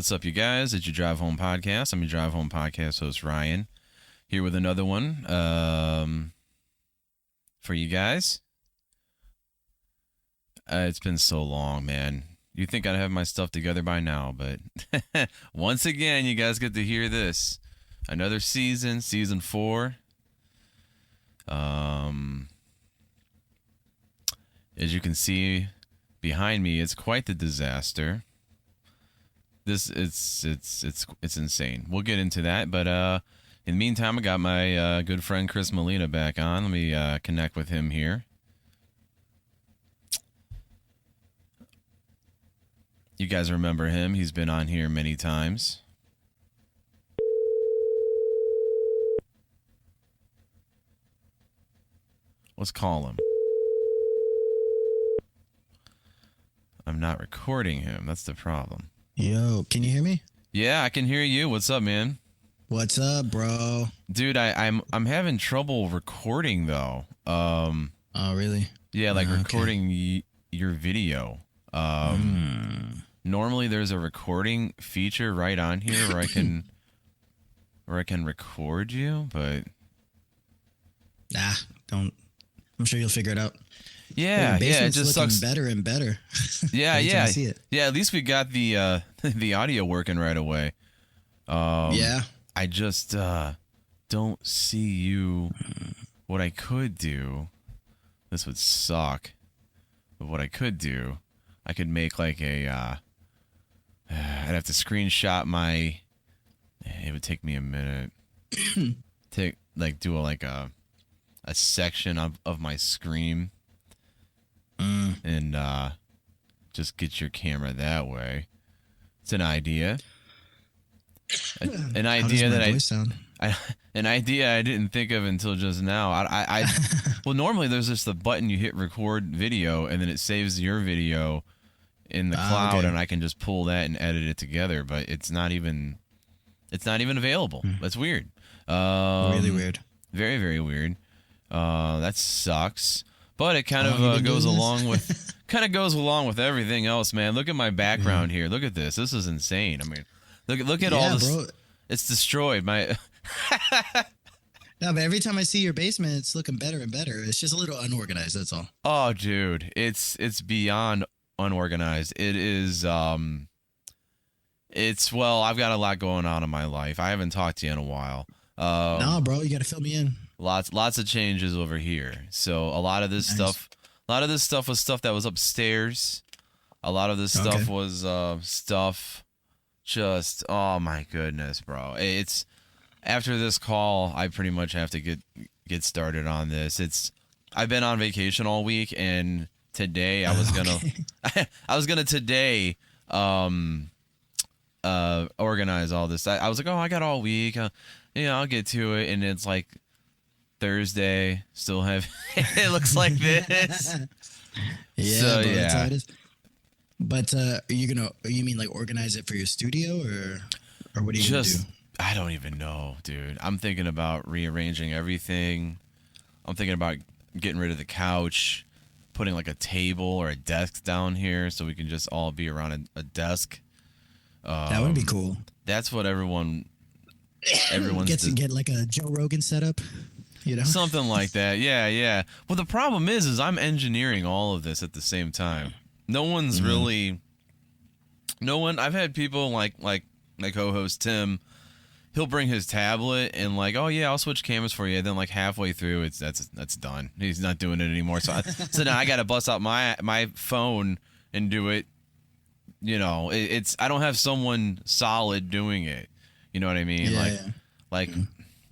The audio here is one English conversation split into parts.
what's up, you guys? It's your Drive Home Podcast. I'm your Drive Home Podcast host, Ryan, here with another one for you guys. It's been so long, man. You'd think I'd have my stuff together by now, but once again, you guys get to hear this. Another season, season 4. As you can see behind me, it's quite the disaster. It's insane. We'll get into that, but in the meantime, I got my good friend Chris Molina back on. Let me connect with him here. You guys remember him? He's been on here many times. Let's call him. I'm not recording him. That's the problem. Yo, can you hear me? Yeah, I can hear you. What's up, man? What's up, bro? Dude, I'm having trouble recording though. Oh, really? Yeah, like recording your video. Normally there's a recording feature right on here where I can record you, but don't. I'm sure you'll figure it out. Yeah, it just sucks. Better and better. Yeah, Every time yeah, I see it. yeah. At least we got the the audio working right away. Yeah. I just don't see you. What I could do, this would suck. But what I could do, I could make like a. I'd have to screenshot my. It would take me a minute. Do a section of my screen. And just get your camera that way. It's an idea. An idea that an idea I didn't think of until just now. I well, normally there's just the button you hit record video and then it saves your video in the cloud, and I can just pull that and edit it together. But it's not even available. That's weird. Really weird. Very, very weird. That sucks. But it kind of goes along with everything else, man. Look at my background here. Look at this. This is insane. I mean, look at all this. Bro. It's destroyed. No, but every time I see your basement, it's looking better and better. It's just a little unorganized. That's all. Oh, dude, it's beyond unorganized. It is. I've got a lot going on in my life. I haven't talked to you in a while. No, bro, you got to fill me in. Lots of changes over here. So a lot of this stuff was stuff that was upstairs. A lot of this stuff was stuff just, oh my goodness, bro. It's after this call, I pretty much have to get started on this. I've been on vacation all week, and today I was gonna today organize all this. I was like, I got all week. I'll get to it, and it's like Thursday, still have it looks like this. Yeah, so, yeah. That's how it is. But you mean like organize it for your studio or what are you gonna do? I don't even know, dude. I'm thinking about rearranging everything. I'm thinking about getting rid of the couch, putting like a table or a desk down here so we can just all be around a desk. That would be cool. That's what everyone's get like a Joe Rogan setup. Something like that. Yeah. Well, the problem is I'm engineering all of this at the same time. No one's really. No one. I've had people like my co-host Tim. He'll bring his tablet and like, oh yeah, I'll switch cameras for you. And then like halfway through, that's done. He's not doing it anymore. So now I got to bust out my phone and do it. I don't have someone solid doing it. You know what I mean? Yeah, like.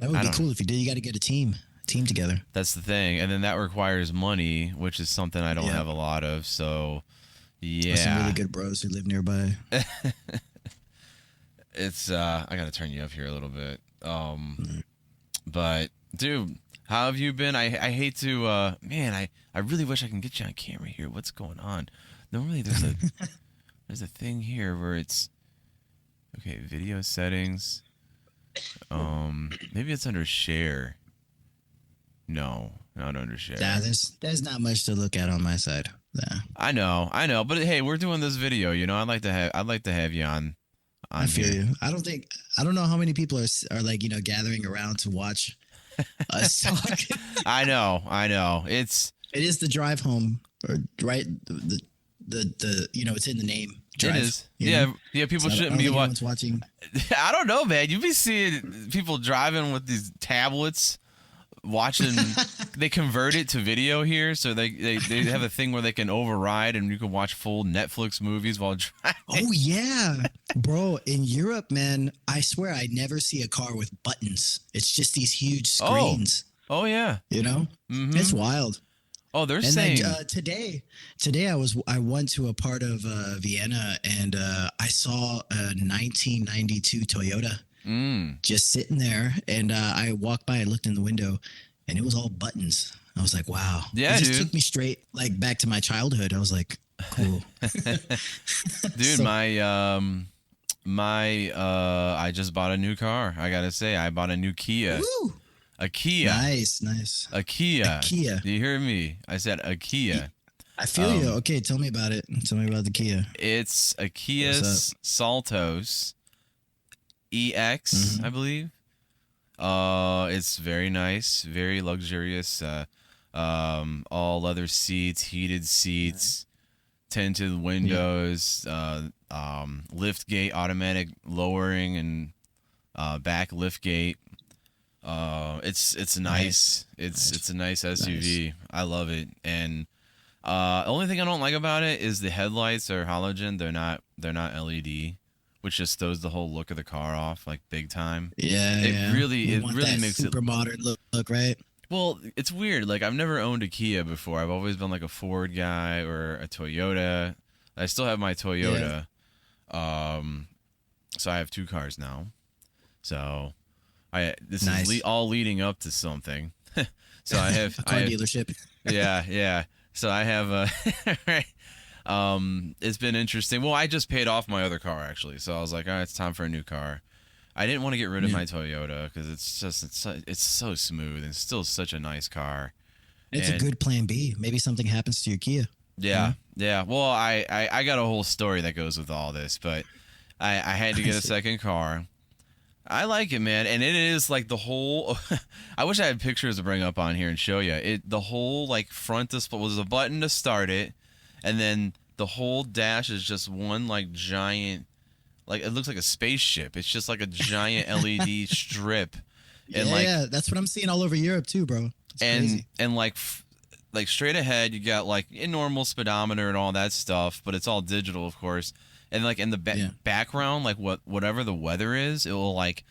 That would be cool if you did. You got to get a team together. That's the thing, and then that requires money, which is something I don't have a lot of. So, yeah, some really good bros who live nearby. It's I gotta turn you up here a little bit. But dude, how have you been? I hate to man, I really wish I can get you on camera here. What's going on? Normally there's a thing here where it's video settings. Maybe it's under share. No, not under share. Nah, there's not much to look at on my side. Nah. I know, but hey, we're doing this video. I'd like to have you on I on feel here. you. I don't know how many people are like, gathering around to watch us talk. I know, I know. It's It is the drive home, or right? It's in the name, it drive. is. Yeah, yeah. People So I shouldn't don't be think what. anyone's watching. I don't know, man. You be seeing people driving with these tablets, watching. They convert it to video here, so they have a thing where they can override and you can watch full Netflix movies while driving. Oh yeah, bro. In Europe, man, I swear I never see a car with buttons. It's just these huge Oh, screens. oh yeah. You know, Mm-hmm. it's wild. Oh, they're And then saying. today I went to a part of Vienna, and I saw a 1992 Toyota Mm. just sitting there, and I walked by, I looked in the window, and it was all buttons. I was like, wow. It Yeah, just dude. took me straight like back to my childhood. I was like, cool. Dude, So I just bought a new car. I gotta say, I bought a new Kia. woo, A Kia. nice. A Kia. Kia. Do you hear me? I said a Kia. I feel you. Okay, tell me about it. Tell me about the Kia. It's a Kia What's Saltos EX, I believe. It's very nice, very luxurious. All leather seats, heated seats, tinted windows, lift gate, automatic lowering and back lift gate. It's nice. It's a nice SUV. I love it. And only thing I don't like about it is the headlights are halogen. They're not LED, which just throws the whole look of the car off like big time. Yeah, It yeah. really You it want really that makes it. super modern look, right? Well, it's weird. Like I've never owned a Kia before. I've always been like a Ford guy or a Toyota. I still have my Toyota. So I have two cars now. So this Nice. is all leading up to something. So I have A car dealership. yeah. So I have right. It's been interesting. Well, I just paid off my other car actually, so I was like, all right, it's time for a new car. I didn't want to get rid of my Toyota because it's so smooth and still such a nice car. It's a And- good plan B. Maybe something happens to your Kia. Yeah. Well, I got a whole story that goes with all this, but I had to get a second car. I like it, man, and it is like the whole. I wish I had pictures to bring up on here and show you it. The whole like front display was a button to start it, and then the whole dash is just one like giant, like it looks like a spaceship. It's just like a giant LED strip, and Yeah, that's what I'm seeing all over Europe too, bro. It's crazy. and like straight ahead you got like a normal speedometer and all that stuff, but it's all digital, of course. And like in the background, like whatever the weather is, it will like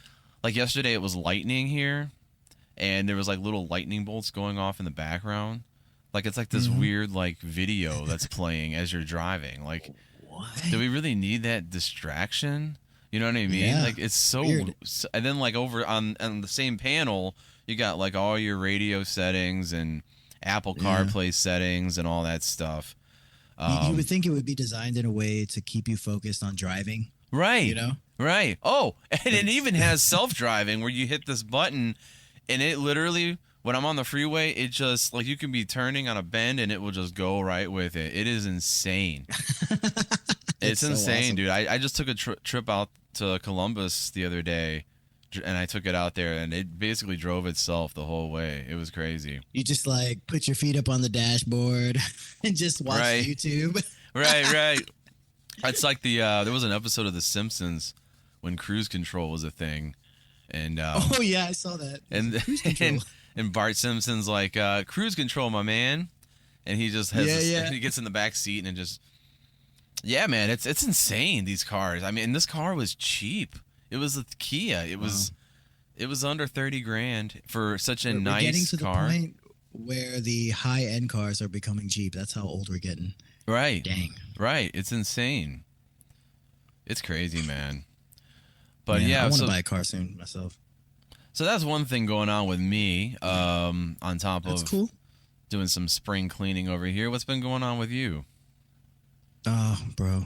yesterday it was lightning here, and there was like little lightning bolts going off in the background. Like it's like this weird like video that's playing as you're driving. Like, What? do we really need that distraction? You know what I mean? Yeah, Like it's so, weird. and then like over on the same panel, you got like all your radio settings and Apple CarPlay settings and all that stuff. You would think it would be designed in a way to keep you focused on driving. Right. You know? Right. Oh, and it even has self-driving where you hit this button and it literally, when I'm on the freeway, it just, like you can be turning on a bend and it will just go right with it. It is insane. It's so insane, awesome. dude. I just took a trip out to Columbus the other day and I took it out there and it basically drove itself the whole way. It was crazy. You just like put your feet up on the dashboard and just watch Right. YouTube. Right. It's like there was an episode of The Simpsons when cruise control was a thing. And Oh yeah, I saw that. and, Cruise control. and Bart Simpson's like cruise control, my man, and he just has he gets in the back seat and it just man, it's insane, these cars. I mean, and this car was cheap. It was a Kia. It was under 30 grand for such a We're nice getting to car. the point where the high end cars are becoming cheap. That's how old we're getting. Right. Dang. Right. It's insane. It's crazy, man. But Man, I want to so buy a car soon myself. so that's one thing going on with me. On top That's of cool. doing some spring cleaning over here. What's been going on with you? Oh, bro,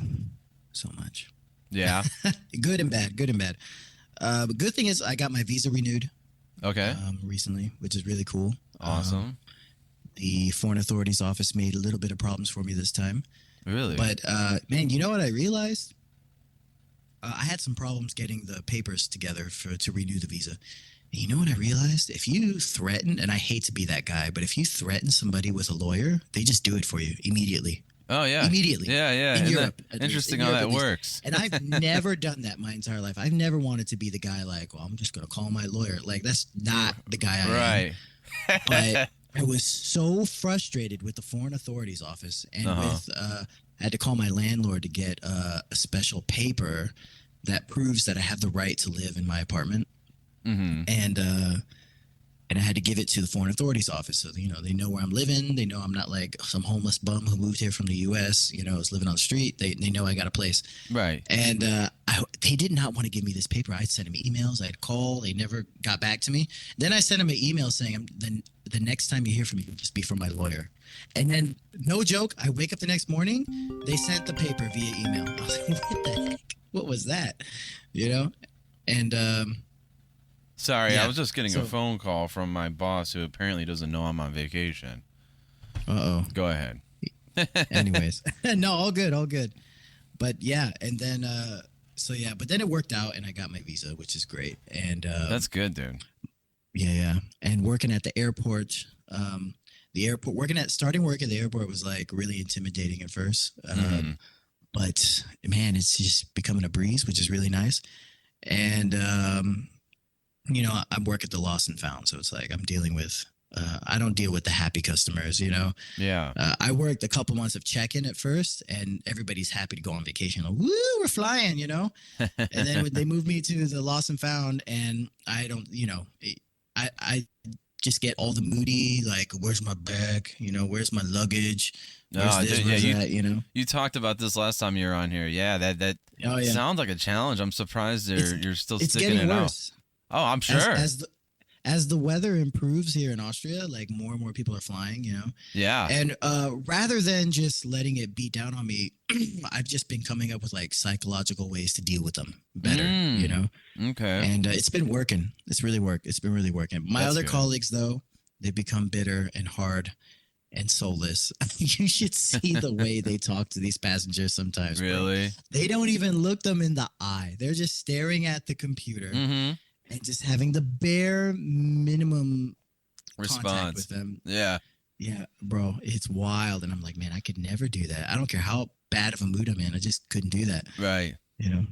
so much. Yeah. Good and bad. Good and bad. But good thing is I got my visa renewed Okay. recently, which is really cool. Awesome. The Foreign Authorities Office made a little bit of problems for me this time. Really? But man, you know what I realized? I had some problems getting the papers together to renew the visa. And you know what I realized? If you threaten, and I hate to be that guy, but if you threaten somebody with a lawyer, they just do it for you immediately. Oh yeah, Immediately. yeah, yeah. In Isn't that Europe, at least. interesting In how Europe, that at least. works? And I've never done that my entire life. I've never wanted to be the guy like, well, I'm just going to call my lawyer. Like, that's not the guy I am. Right. But I was so frustrated with the Foreign Authorities Office and Uh-huh. with, I had to call my landlord to get a special paper that proves that I have the right to live in my apartment. Mm-hmm. And I had to give it to the Foreign Authorities Office, so they know where I'm living. They know I'm not like some homeless bum who moved here from the U.S. Is living on the street. They know I got a place, Right. and they did not want to give me this paper. I'd send them emails. I'd call. They never got back to me. Then I sent them an email saying, "Then the next time you hear from me, it'll just be from my lawyer." And then, no joke, I wake up the next morning. They sent the paper via email. I was like, "What the heck? What was that?" And Sorry, I yeah. was just getting a So, phone call from my boss who apparently doesn't know I'm on vacation. uh-oh. Go ahead. Anyways, no, all good, all good. But yeah, and then but then it worked out, and I got my visa, which is great. And That's good, dude. yeah, and working at the airport, starting work at the airport was like really intimidating at first. Mhm. But man, it's just becoming a breeze, which is really nice. And I work at the lost and found, so it's like I'm dealing with. I don't deal with the happy customers. Yeah. I worked a couple months of check-in at first, and everybody's happy to go on vacation. Like, woo, we're flying. And then when they moved me to the lost and found, and I don't, I just get all the moody, like, where's my bag? Where's my luggage? Where's Oh, this? dude, Where's yeah, that? you talked about this last time you were on here. Yeah, that Oh yeah, sounds like a challenge. I'm surprised you're still it's sticking getting it out. worse. Oh, I'm as sure. as the as the weather improves here in Austria, like more and more people are flying. Yeah. And rather than just letting it beat down on me, I've just been coming up with like psychological ways to deal with them better, Okay. and it's been working. It's really worked. It's been really working. My That's other good. colleagues, though, they've become bitter and hard and soulless. You should see the way they talk to these passengers sometimes, bro. Really? They don't even look them in the eye. They're just staring at the computer Mm-hmm. and just having the bare minimum contact with Response. them. Yeah. Yeah, bro, it's wild. And I'm like, man, I could never do that. I don't care how bad of a mood I'm in. I just couldn't do that. Right. You know?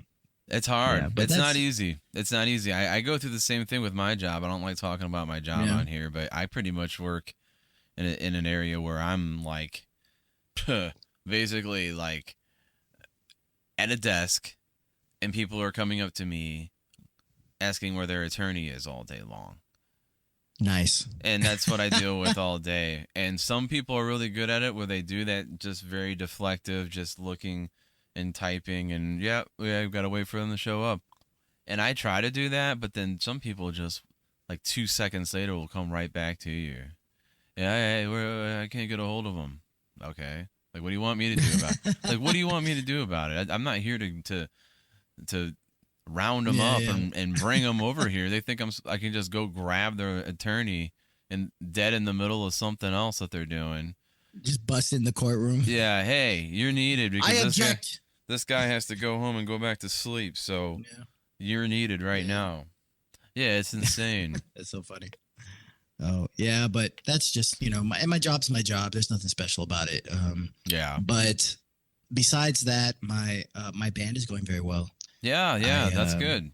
It's hard. Yeah, but It's not that's easy. It's not easy. I go through the same thing with my job. I don't like talking about my job yeah. on here, but I pretty much work in an area where I'm like, basically like at a desk, and people are coming up to me asking where their attorney is all day long. Nice. And that's what I deal with all day. And some people are really good at it where they do that just very deflective, just looking and typing and I've got to wait for them to show up. And I try to do that, but then some people just like 2 seconds later will come right back to you. Yeah, I can't get a hold of them. Okay. Like, what do you want me to do about it? Like, what do you want me to do about it? I'm not here to round them Yeah, up yeah. and bring them over here. They think I can just go grab their attorney and dead in the middle of something else that they're doing. Just bust in the courtroom. Yeah, hey, you're needed I because object. this guy has to go home and go back to sleep. So Yeah. you're needed right Yeah. now. Yeah, it's insane. That's so funny. Oh, yeah, but that's just, my job's my job. There's nothing special about it. Yeah. But besides that, my band is going very well. Yeah, that's good.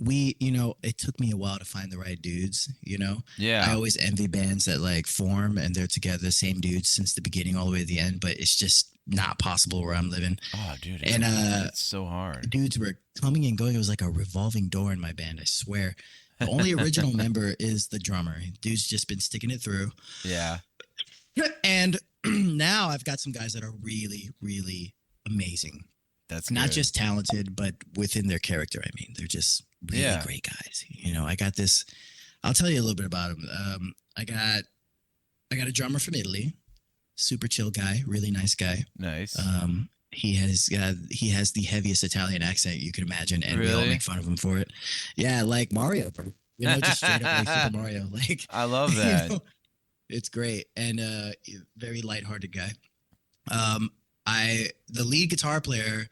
It took me a while to find the right dudes. I Yeah. always envy bands that like form and they're together, the same dudes since the beginning all the way to the end, but it's just not possible where I'm living. Oh, dude, And it's so hard. dudes were coming and going. It was like a revolving door in my band, I swear. The only original member is the drummer. Dude's just been sticking it through. Yeah. And now I've got some guys that are really, really amazing. That's Not good. just talented, but within their character. I mean, they're just really Yeah. great guys. I got this. I'll tell you a little bit about him. I got a drummer from Italy, super chill guy, really nice guy. Nice. He has the heaviest Italian accent you can imagine, and we all Really? make fun of him for it. Yeah, like Mario, just straight up like Super Mario. Like, I love that. it's great, and very lighthearted guy. The lead guitar player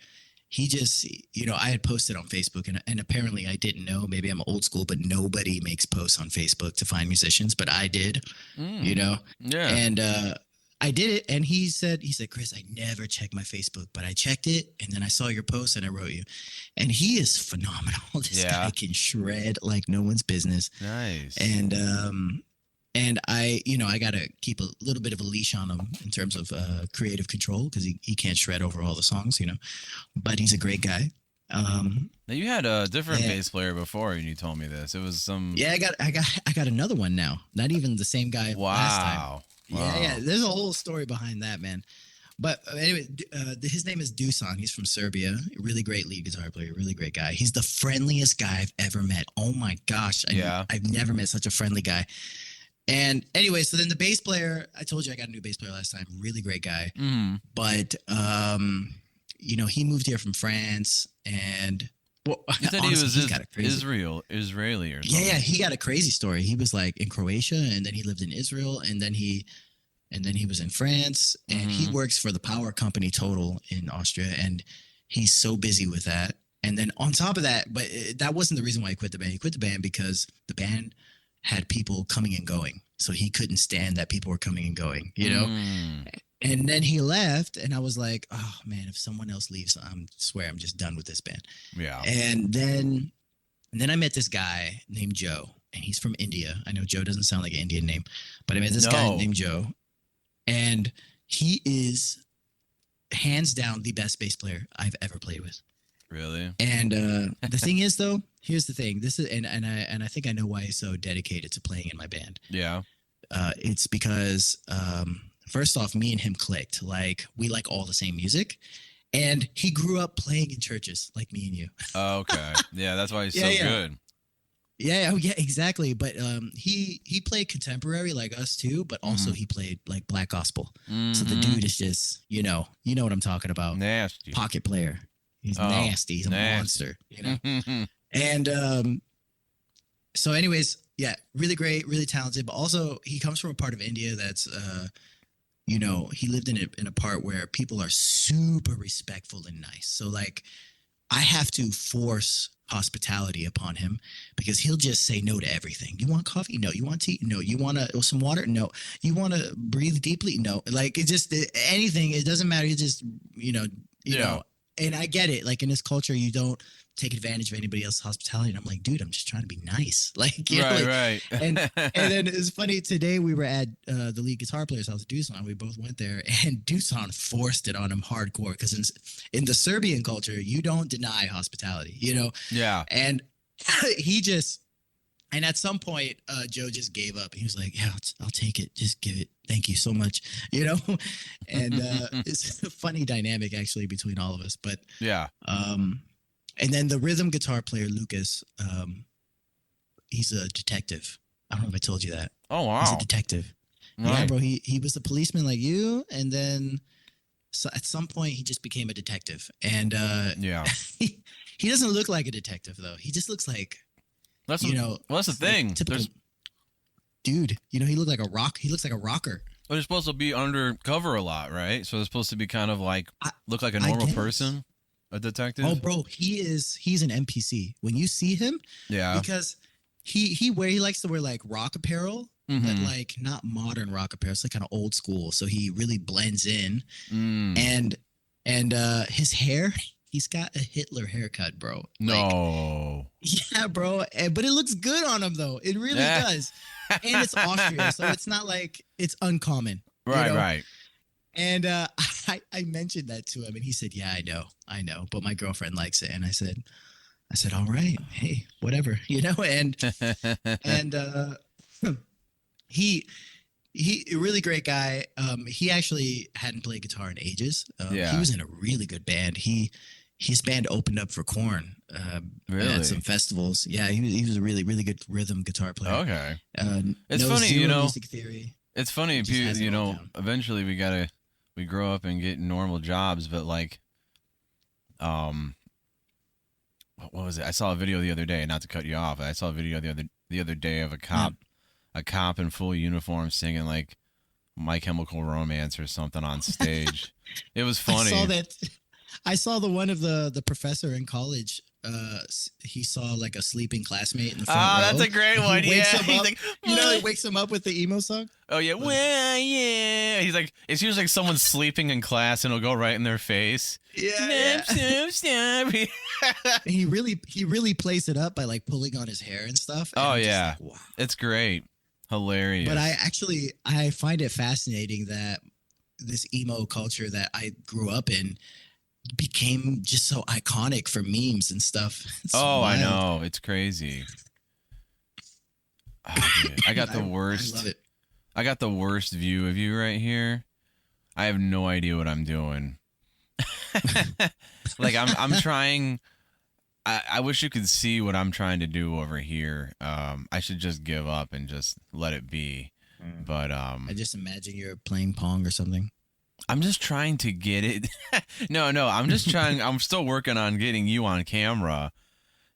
he just, I had posted on Facebook, and apparently I didn't know. Maybe I'm old school, but nobody makes posts on Facebook to find musicians, but I did, you Mm. know, Yeah. and I did it. And he said, Chris, I never check my Facebook, but I checked it, and then I saw your post and I wrote you. And he is phenomenal. This guy Yeah. can shred like no one's business. Nice. And I got to keep a little bit of a leash on him in terms of creative control, because he can't shred over all the songs. But he's a great guy. Now you had a different And bass player before, and you told me this. It was some. yeah, I got another one now. Not even the same guy last time. Wow. Yeah. Wow. There's a whole story behind that, man. But anyway, his name is Dusan. He's from Serbia. Really great lead guitar player. Really great guy. He's the friendliest guy I've ever met. Oh my gosh, Yeah. I've never met such a friendly guy. And anyway, so then the bass player, I told you I got a new bass player last time. Really great guy. Mm. But he moved here from France, and well, You said honestly, he was he's got a crazy. Israeli or Yeah, something. yeah, he got a crazy story. He was like in Croatia, and then he lived in Israel, and then he was in France, and he Mhm. works for the power company Total in Austria, and he's so busy with that. And then on top of that, but that wasn't the reason why he quit the band. He quit the band because the band had people coming and going, so he couldn't stand that people were coming and going. Mm. And then he left, and I was like, oh man, if someone else leaves, swear I'm just done with this band. Yeah. And then I met this guy named Joe, and he's from India. I know Joe doesn't sound like an Indian name, but I met this guy No. named Joe, and he is hands down the best bass player I've ever played with. Really? And the thing is, though, here's the thing. This is and I think I know why he's so dedicated to playing in my band. Yeah. It's because first off, me and him clicked. Like, we like all the same music, and he grew up playing in churches like me and you. Oh, okay. Yeah, that's why he's Yeah, so yeah. good. Yeah, oh yeah, exactly. But he played contemporary like us too, but also Mhm. he played like black gospel. So the Mhm. dude is just, you know what I'm talking about. Nasty. Pocket player. He's Oh, nasty. He's a nasty. monster. And so anyways, yeah, really great, really talented, but also he comes from a part of India that's he lived in a part where people are super respectful and nice. So like, I have to force hospitality upon him, because he'll just say no to everything. You want coffee? No. You want tea? No. You want some water? No. You want to breathe deeply? No. Like, it just anything. It doesn't matter. You just you Yeah. know. And I get it. Like, in this culture, you don't take advantage of anybody else's hospitality. And I'm like, dude, I'm just trying to be nice. Like, Right. and then it's funny. Today we were at the lead guitar player's house, Dusan. We both went there, and Dusan forced it on him hardcore, because in the Serbian culture, you don't deny hospitality. Yeah. And and at some point, Joe just gave up. He was like, "Yeah, I'll take it. Just give it. Thank you so much." And it's a funny dynamic actually between all of us. But Yeah. and then the rhythm guitar player Lucas, he's a detective. I don't know if I told you that. Oh He's a wow. detective. Yeah, Right. bro. He was a policeman like you, and then so at some point he just became a detective. And Yeah. he doesn't look like a detective though. He just looks like That's well, that's the thing. typical dude. He looked like a rock. He looks like a rocker. They're supposed to be undercover a lot, right? So they're supposed to be kind of like I- look like a I normal guess. person, a detective. Oh, bro, he's an NPC. When you see him, Yeah. because he likes to wear like rock apparel, but Mhm. like not modern rock apparel. It's like kind of old school. So he really blends in, Mm. and his hair. He's got a Hitler haircut, bro. Like, No. yeah, bro. But it looks good on him though. It really Yeah. does. And it's Austria, so it's not like it's uncommon. Right. Right. And I mentioned that to him, and he said, "Yeah, I know, but my girlfriend likes it." And I said, "All right, hey, whatever, And he a really great guy. He actually hadn't played guitar in ages. Yeah. He was in a really good band. His band opened up for Korn Really? at some festivals. Yeah, he was a really, really good rhythm guitar player. Okay. It's knows funny, zero music theory. It's funny, Just has it all down. eventually we grow up and get normal jobs, but like, what was it? I saw a video the other day, not to cut you off. I saw a video the other day of a cop in full uniform singing like My Chemical Romance or something on stage. It was funny. I saw that. I saw the one of the professor in college. He saw like a sleeping classmate in the front Oh, that's row, a great and he one. wakes Yeah. him He's up. like, He "What?" wakes him up with the emo song. Oh, yeah. Like, Well, yeah. He's like, it's usually like someone sleeping in class and it'll go right in their face. yeah, I'm yeah. so sorry. And he really plays it up by like pulling on his hair and stuff. And Oh, I'm just yeah. like, wow. It's great. Hilarious. But I find it fascinating that this emo culture that I grew up in became just so iconic for memes and stuff. It's Oh, I wild. know. It's crazy. Oh, dude. I got the I worst. love it. I got the worst view of you right here. I have no idea what I'm doing. Like I'm trying. I wish you could see what I'm trying to do over here. I should just give up and just let it be. But I just imagine you're playing Pong or something. I'm just trying to get it. No, I'm just trying. I'm still working on getting you on camera,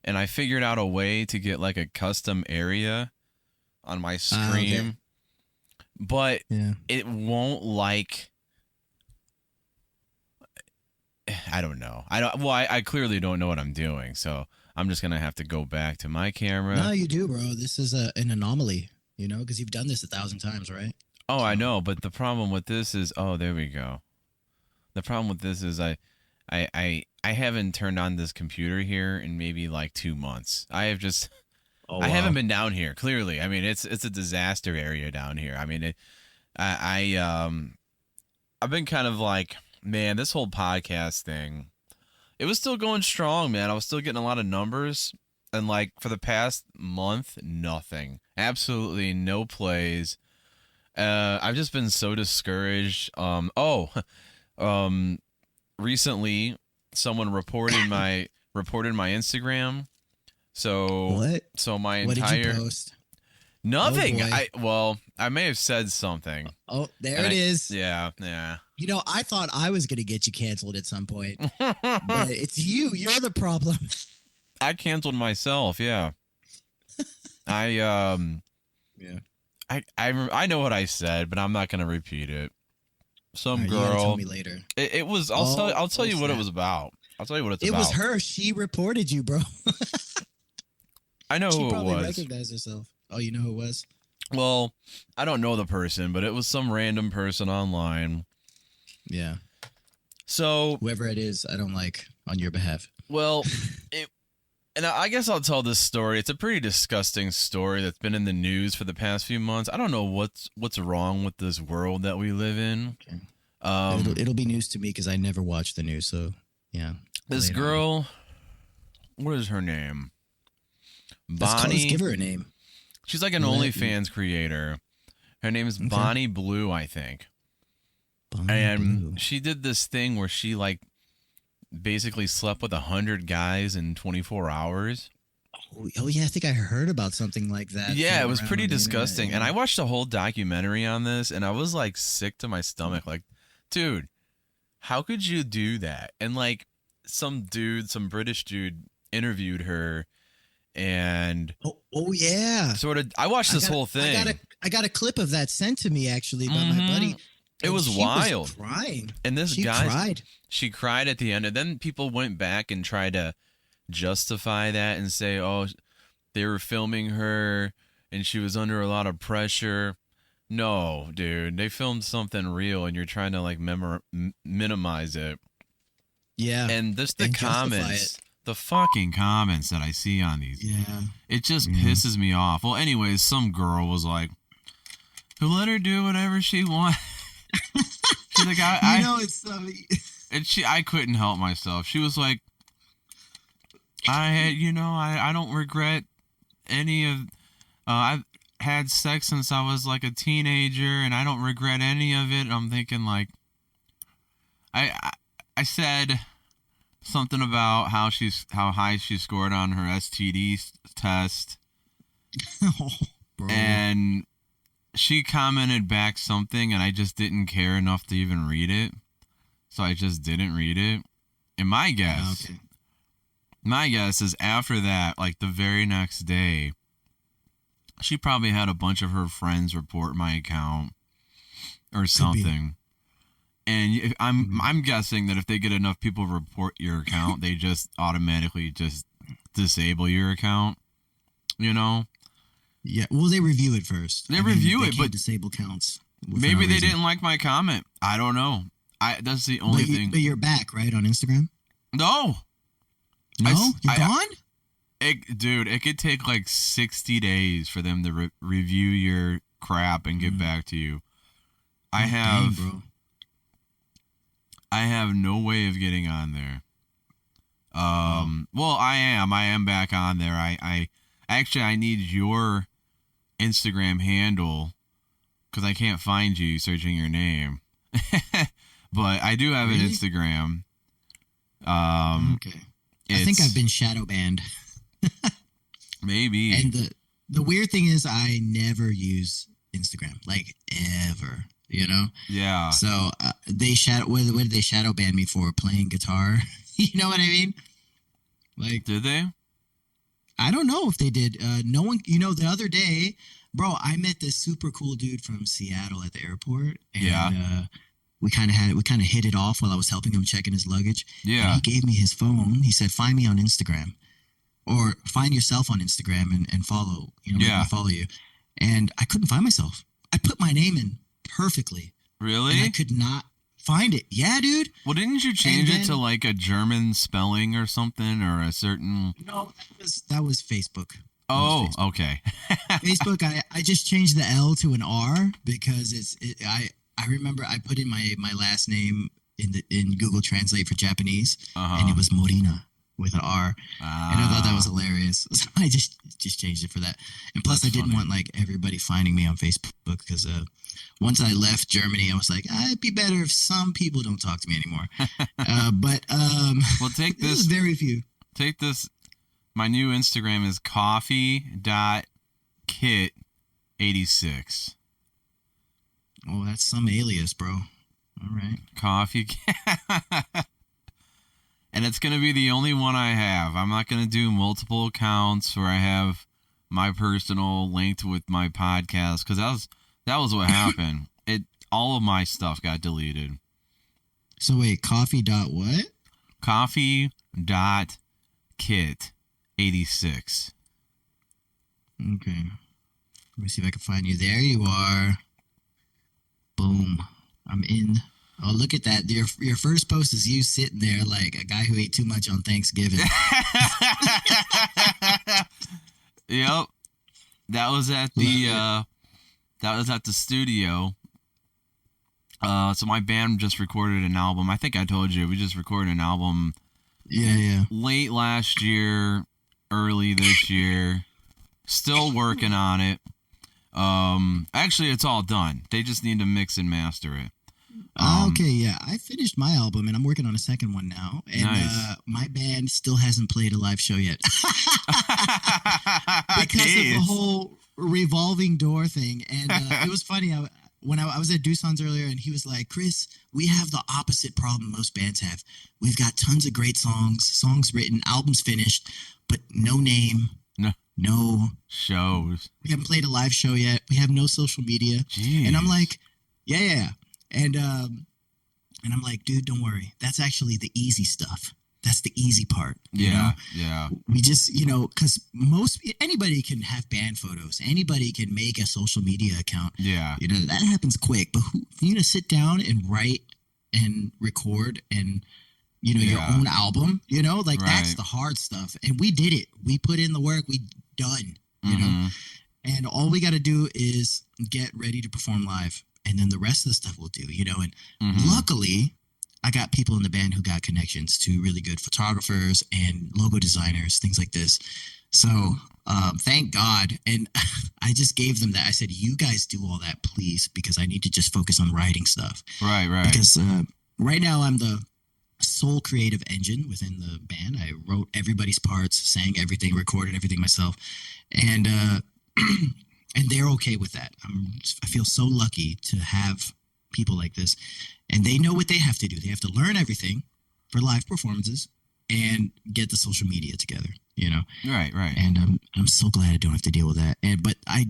and I figured out a way to get like a custom area on my stream, Okay. but Yeah. it won't like. I don't know. I don't. Well, I clearly don't know what I'm doing, so I'm just gonna have to go back to my camera. No, you do, bro. This is an anomaly, because you've done this 1,000 times, right? Oh, I So, know, but the problem with this is, oh, there we go. The problem with this is I haven't turned on this computer here in maybe like 2 months. oh I haven't wow. been down here. Clearly, I mean it's a disaster area down here. I mean I've been kind of like, man, this whole podcast thing. It was still going strong, man. I was still getting a lot of numbers, and like for the past month, nothing. Absolutely no plays. I've just been so discouraged. Um, recently someone reported my Instagram. So What? my What did you entire post? nothing. Oh boy. I may have said something. Oh, there And it is. Yeah, yeah. I thought I was gonna get you canceled at some point, but it's you. You're the problem. I canceled myself. Yeah. I Yeah. I know what I said, but I'm not gonna repeat it. Some You gotta tell girl. me later. It was. I'll tell Oh, you what it snap. was about. I'll tell you what it's It about. was her. She reported you, bro. I know She who it probably was. recognized herself. Oh, you know who it was? Well, I don't know the person, but it was some random person online. Yeah. So, Whoever it is, I don't like on your behalf. well, and I guess I'll tell this story. It's a pretty disgusting story that's been in the news for the past few months. I don't know what's wrong with this world that we live in. Okay. Um, It'll be news to me because I never watch the news. So yeah. this Lay it on me. girl, what is her name? Let's Bonnie. give her a name. She's like an Let me- OnlyFans creator. Her name is Okay. Bonnie Blue, I think. Bonnie And Blue. she did this thing where she like basically slept with 100 guys in 24 hours. Oh yeah, I think I heard about something like that. Yeah, it floating was around pretty on the internet, disgusting. yeah. And I watched a whole documentary on this and I was like sick to my stomach. Like, dude, how could you do that? And like some British dude interviewed her and Oh yeah. sort of, I watched this whole thing. I got a clip of that sent to me actually by my Mhm. buddy. It and was she wild. Was crying. And this She guy, cried. she cried at the end. And then people went back and tried to justify that and say, oh, they were filming her and she was under a lot of pressure. No, dude, they filmed something real and you're trying to like minimize it. Yeah. And just the And justify comments, the fucking comments that I see on these, Yeah. it just Yeah. pisses me off. Well, anyways, some girl was like, let her do whatever she wants. She's like, it's and I couldn't help myself. She was like, I don't regret any of, I've had sex since I was like a teenager and I don't regret any of it. And I'm thinking like, I said something about how high she scored on her STD test. Bro. And she commented back something and I just didn't care enough to even read it. So I just didn't read it. And my guess is after that, like the very next day, she probably had a bunch of her friends report my account or something. And Mhm. I'm guessing that if they get enough people report your account, they just automatically just disable your account. You know, Yeah. Well, they review it first. they I mean, review they it, but can't disable counts for no maybe they reason. didn't like my comment. I don't know. That's the only But thing. you're back, right, on Instagram? No, No, you're I gone. dude, it could take like 60 days for them to review your crap and get Mm. back to you. I Oh, dang, have bro. I have no way of getting on there. Oh, Well, I am back on there. I actually I need your Instagram handle because I can't find you searching your name. But I do have an really? Instagram. Um, Okay. I think I've it's been shadow banned. maybe. And the weird thing is, I never use Instagram, like ever. You know. Yeah. So they shadow. What did they shadow ban me for? Playing guitar. You know what I mean? Like, Did they? I don't know if they did. No one. You know, the other day, bro, I met this super cool dude from Seattle at the airport, Yeah. and we kind of hit it off while I was helping him check in his luggage. And Yeah. he gave me his phone. He said, "Find me on Instagram." Or find yourself on Instagram and follow, make me Yeah. follow you. And I couldn't find myself. I put my name in perfectly and I Really? could not find it. Yeah, dude. Well, didn't you And change it to then like a German spelling or something or a certain? no, that was Facebook. That was Oh, Facebook. okay. Facebook, I just changed the L to an R because I remember I put in my last name in Google Translate for Japanese and it Uh-huh. was Molina with an R. And I thought that was Ah, hilarious. So I just changed it for that. And plus, that's I didn't funny. want like everybody finding me on Facebook because once I left Germany, I was like, it'd be better if some people don't talk to me anymore. But Well, take this is this. very few. Take this. My new Instagram is coffee.kit86. Oh, that's some alias, bro. All right. Coffee. And it's going to be the only one I have. I'm not going to do multiple accounts where I have my personal linked with my podcast because that was what happened. All of my stuff got deleted. So wait, coffee dot what? Coffee.kit86. Okay. Let me see if I can find you. There you are. Boom. I'm in. Oh, look at that. Your first post is you sitting there like a guy who ate too much on Thanksgiving. Yep. That was at Love the it. studio. So my band just recorded an album. I think I told you we just recorded an album Yeah, yeah. late last year, early this year. Still working on it. Actually, it's all done. They just need to mix and master it. Okay, yeah. I finished my album and I'm working on a second one now. And Nice. my band still hasn't played a live show yet because of the Jeez. whole revolving door thing. And it was funny. When I was at Doosan's earlier, and he was like, "Chris, we have the opposite problem most bands have. We've got tons of great songs written, albums finished, but no name, No no. shows. We haven't played a live show yet. We have no social media." And I'm Jeez. like, "Yeah, yeah, yeah." And I'm like, "Dude, don't worry. That's actually the easy stuff. That's the easy part, you know." Yeah. Yeah. We just, because anybody can have band photos, anybody can make a social media account. Yeah. That happens quick. But you to sit down and write and record and your Yeah. own album, like that's Right. the hard stuff. And we did it. We put in the work. We done. Mm-hmm. And all we got to do is get ready to perform live, and then the rest of the stuff we'll do. And Mm-hmm. luckily, I got people in the band who got connections to really good photographers and logo designers, things like this. So thank God. And I just gave them that. I said, "You guys do all that, please, because I need to just focus on writing stuff." Right. Right. Because right now I'm the sole creative engine within the band. I wrote everybody's parts, sang everything, recorded everything myself, and and they're okay with that. I feel so lucky to have people like this, and they know what they have to do. They have to learn everything for live performances and get the social media together. Right. Right. And I'm so glad I don't have to deal with that. But I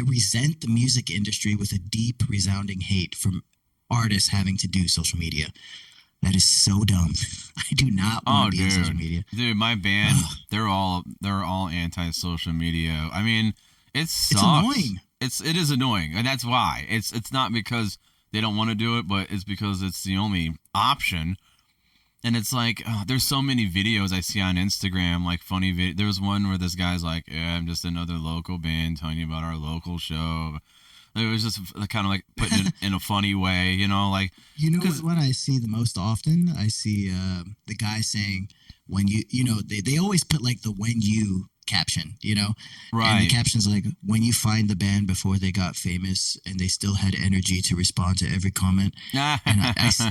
resent the music industry with a deep, resounding hate from artists having to do social media. That is so dumb. I do not want Oh, to be on social media. dude, my band, Ugh, they're all anti-social media. I mean, it it's sucks. annoying. It is annoying, and that's why. It's not because they don't want to do it, but it's because it's the only option. And it's like, there's so many videos I see on Instagram, like funny video. There was one where this guy's like, "Yeah, I'm just another local band telling you about our local show." It was just kind of like putting it in a funny way, like, You know because what I see the most often? I see the guy saying when they always put like the when you caption, and the right, caption's like when you find the band before they got famous and they still had energy to respond to every comment. And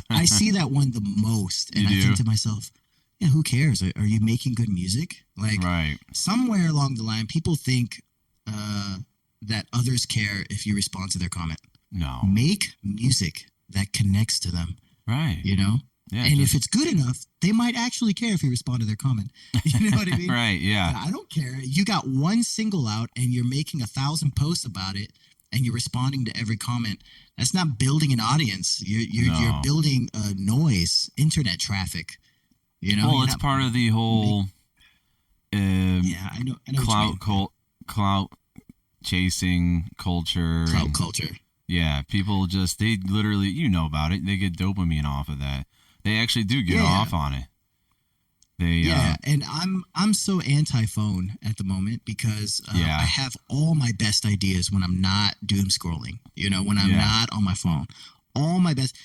I see that one the most, and you I think do, to myself, yeah, who cares? Are you making good music? Like right? somewhere along the line, people think uh, that others care if you respond to their comment. No, Make music that connects to them, right, you know? yeah, And if just it's good enough, they might actually care if you respond to their comment. You know what I mean? right, yeah, But I don't care. You got one single out and you're making 1,000 posts about it and you're responding to every comment. That's not building an audience. You're no. building noise, internet traffic. Well, You're it's not part of the make. whole um, Yeah, I know what you clout mean. Yeah. clout chasing culture, Clout and culture. yeah, people just they literally, about it. They get dopamine off of that. They actually do get Yeah, yeah. off on it. They Yeah, and I'm so anti-phone at the moment because I yeah, have all my best ideas when I'm not doom scrolling. When I'm yeah, not on my phone. All my best.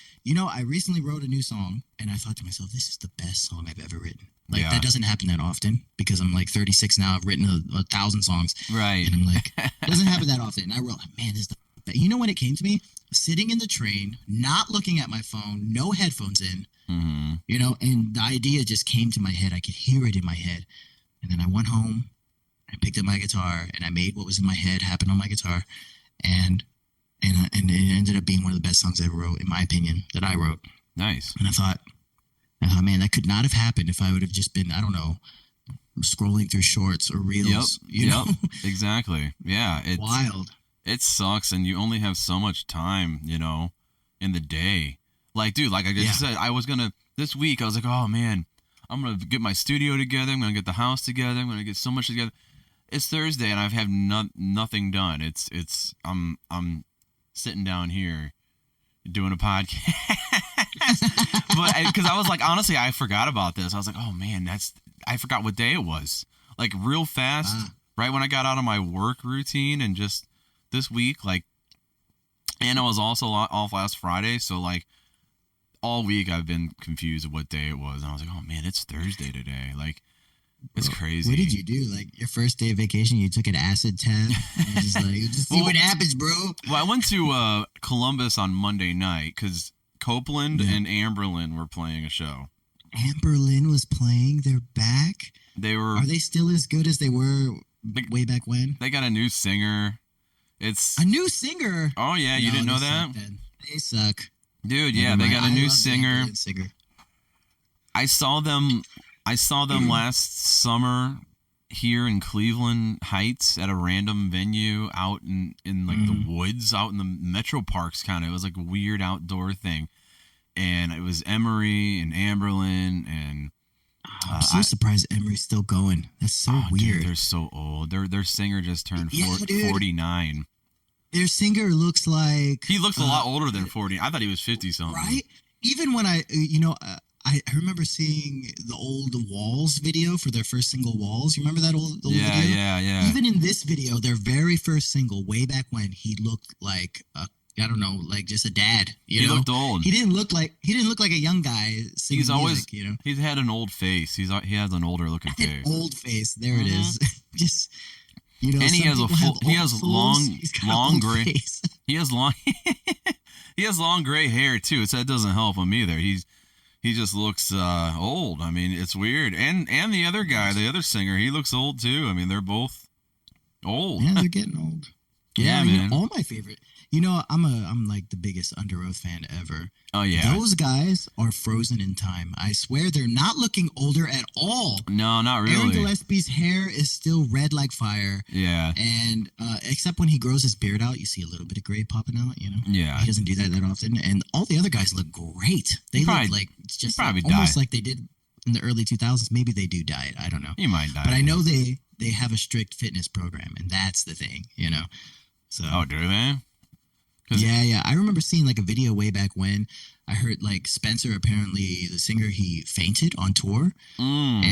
I recently wrote a new song, and I thought to myself, this is the best song I've ever written. Like yeah, that doesn't happen that often because I'm like 36 now. I've written a thousand songs, right. and I'm like, it doesn't happen that often. And I wrote, man, this is the. When it came to me, sitting in the train, not looking at my phone, no headphones in, Mm-hmm. and the idea just came to my head. I could hear it in my head. And then I went home, I picked up my guitar, and I made what was in my head happen on my guitar. And and it ended up being one of the best songs I ever wrote, in my opinion, that I wrote. Nice. And I thought, man, that could not have happened if I would have just been, I don't know, scrolling through shorts or Yep. reels, Yep. Exactly. Yeah. Wild. It sucks, and you only have so much time, in the day. Like, dude, like I Yeah. just said, I was gonna this week. I was like, oh man, I'm gonna get my studio together. I'm gonna get the house together. I'm gonna get so much together. It's Thursday, and I've had nothing done. I'm sitting down here doing a podcast, but because I was like, honestly, I forgot about this. I was like, oh man, I forgot what day it was. Like real fast, Ah, right when I got out of my work routine, and just this week, like, and I was also off last Friday, so like all week I've been confused of what day it was, and I was like, oh man, it's Thursday today. Like, it's bro, what did crazy. you do? Like your first day of vacation, you took an acid tab. And you just like, just see Well, what happens, bro. well, I went to Columbus on Monday night because Copeland Yeah. and Amberlin were playing a show. Amberlin was playing. They're back. They were Are they still as good as they were they, way back when? they got a new singer. It's A new singer. oh yeah, you No, didn't they know suck that, then. They suck. dude? Never Yeah, they mind. got a I new love the singer. Amberlin singer. I saw them. I saw them last summer here in Cleveland Heights at a random venue out in like the Mm. woods, out in the metro parks. Kind of, it was like a weird outdoor thing, and it was Emery and Amberlin and I'm so I. surprised Emery's still going. That's so Oh, dude, weird. they're so old. Their singer just turned Yeah, dude. 49. Their singer looks like He looks a lot older than 40. I thought he was 50 something. right. Even when I remember seeing the old Walls video for their first single Walls. You remember that old Yeah, video? yeah, yeah. Even in this video, their very first single, way back when, he looked like I don't know, like just a dad. He looked old. He didn't look like a young guy singing He's always music. he's had an old face. He has an older looking An face. old face. There it Mhm. is. Just And he some has a people have he old has souls. long He's got an long old gray face. he has long he has long gray hair too. So that doesn't help him either. He just looks old. I mean, it's weird. And the other guy, the other singer, he looks old too. I mean, they're both old. Yeah, they're getting old. Yeah, Yeah, man. all my favorite. I'm like the biggest Under Oath fan ever. Oh yeah. Those guys are frozen in time. I swear they're not looking older at all. No, not Aaron really. Gillespie's hair is still red like fire, Yeah. and except when he grows his beard out, you see a little bit of gray popping out. Yeah. He doesn't do that often. And all the other guys look great. They look like it's just probably almost die. like they did in the early 2000s. Maybe they do diet. I don't know. He might die. But I know they have a strict fitness program, and that's the thing. So Oh, do they? 'Cause- yeah. I remember seeing like a video way back when. I heard like Spencer, apparently the singer, he fainted on tour, Mm.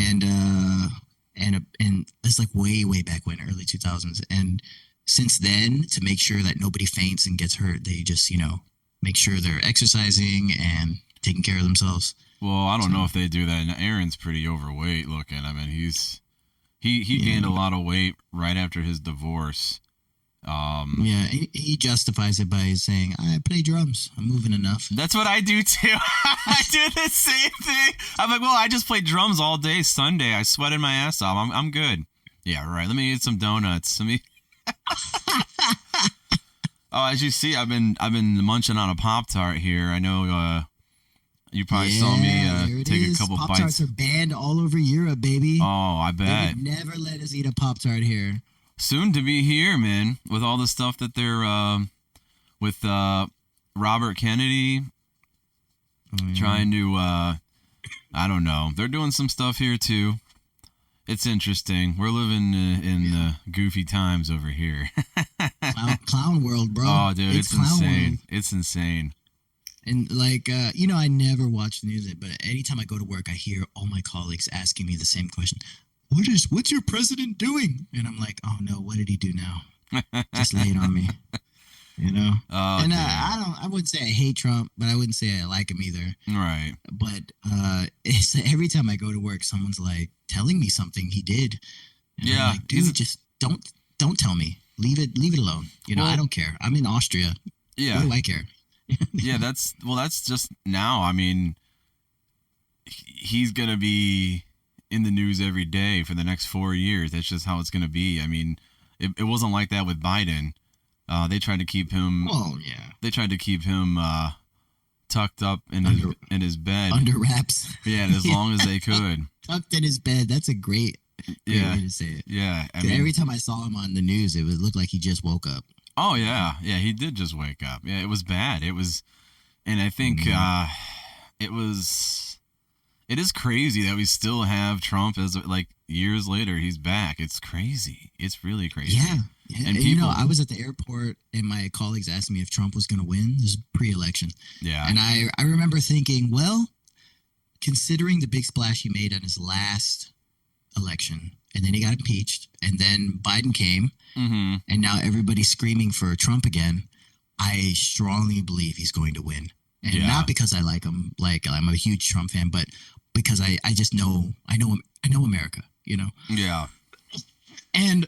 and it's like way back when, early 2000s. And since then, to make sure that nobody faints and gets hurt, they just make sure they're exercising and taking care of themselves. Well, I don't know if they do that. And Aaron's pretty overweight looking. I mean, he gained a lot of weight right after his divorce. Yeah, he justifies it by saying, "I play drums. I'm moving enough." That's what I do too. I do the same thing. I'm like, well, I just played drums all day Sunday. I sweated my ass off. I'm good. Yeah, right. Let me eat some donuts. Oh, as you see, I've been munching on a Pop-Tart here. I know you probably saw me take a couple Pop-Tarts bites. are banned all over Europe, baby. Oh, I They bet. would never let us eat a Pop-Tart here. Soon to be here, man, with all the stuff that they're with Robert Kennedy trying to I don't know. They're doing some stuff here too. It's interesting. We're living in goofy times over here. Clown world, bro. Oh, dude, it's clown insane. world. It's insane. And like, I never watch the news, but anytime I go to work, I hear all my colleagues asking me the same question. What's your president doing? And I'm like, oh no, what did he do now? Just lay it on me. Oh, And dude. I wouldn't say I hate Trump, but I wouldn't say I like him either. Right. But it's every time I go to work, someone's like telling me something he did. And Yeah, I'm like, dude, just don't tell me. Leave it alone. Well, I don't care. I'm in Austria. Yeah. What do I care? Yeah, that's just now. I mean, he's going to be in the news every day for the next 4 years. That's just how it's going to be. I mean, it wasn't like that with Biden. They tried to keep him. Oh yeah. They tried to keep him tucked up in his bed. Under wraps. Yeah, as long as they could. Tucked in his bed. That's a great Yeah. way to say it. Yeah. I 'Cause mean, every time I saw him on the news, it would look like he just woke up. oh yeah, yeah. He did just wake up. Yeah, it was bad. It was, and I think it was. It is crazy that we still have Trump as like years later. He's back. It's crazy. It's really crazy. Yeah. And And people, I was at the airport and my colleagues asked me if Trump was going to win. This is pre-election. yeah, And I remember thinking, well, considering the big splash he made on his last election, and then he got impeached, and then Biden came, mm-hmm. and now everybody's screaming for Trump again, I strongly believe he's going to win. And Yeah. not because I like him, like I'm a huge Trump fan, but because I just know America, Yeah, And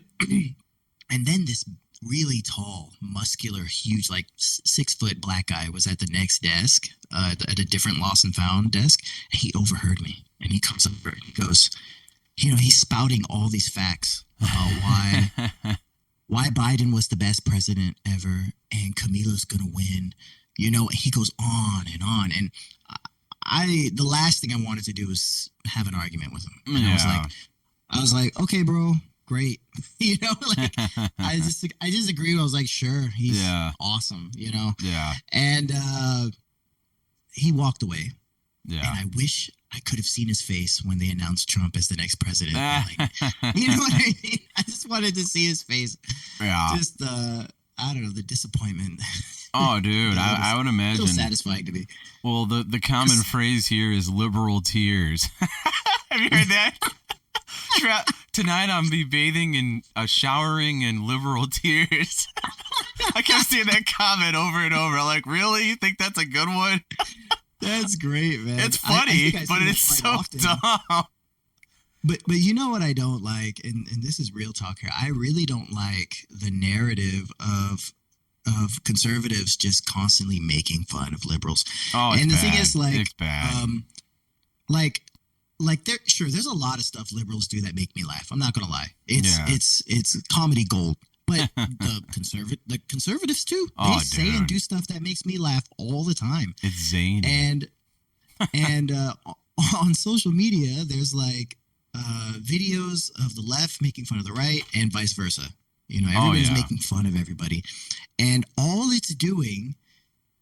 and then this really tall, muscular, huge, like 6 foot black guy was at the next desk, at a different lost and found desk, and he overheard me. And he comes over and he goes, he's spouting all these facts about why Biden was the best president ever, and Camila's gonna win. He goes on and on, and the last thing I wanted to do was have an argument with him. And Yeah. I was like, okay, bro, great. I just agreed. I was like, sure, he's Yeah. awesome, yeah, And he walked away. yeah. And I wish I could have seen his face when they announced Trump as the next president. You know what I mean? I just wanted to see his face. Yeah. Just I don't know, the disappointment. Oh, dude, I would imagine. Still satisfying to me. Well, the common phrase here is liberal tears. Have you heard that? Tonight I'm be bathing in showering in liberal tears. I kept seeing that comment over and over. I'm like, really? You think that's a good one? That's great, man. It's I funny, think I see but that it's quite so often. dumb. But you know what I don't like, and this is real talk here. I really don't like the narrative of conservatives just constantly making fun of liberals. Oh, it's And the bad. thing is, like, it's bad. there's a lot of stuff liberals do that make me laugh. I'm not gonna lie. It's Yeah. it's comedy gold. But the conservatives too, they Oh, say and dude. do stuff that makes me laugh all the time. It's zany. And on social media, there's like videos of the left making fun of the right and vice versa. You know, Oh, everybody's yeah. making fun of everybody. And all it's doing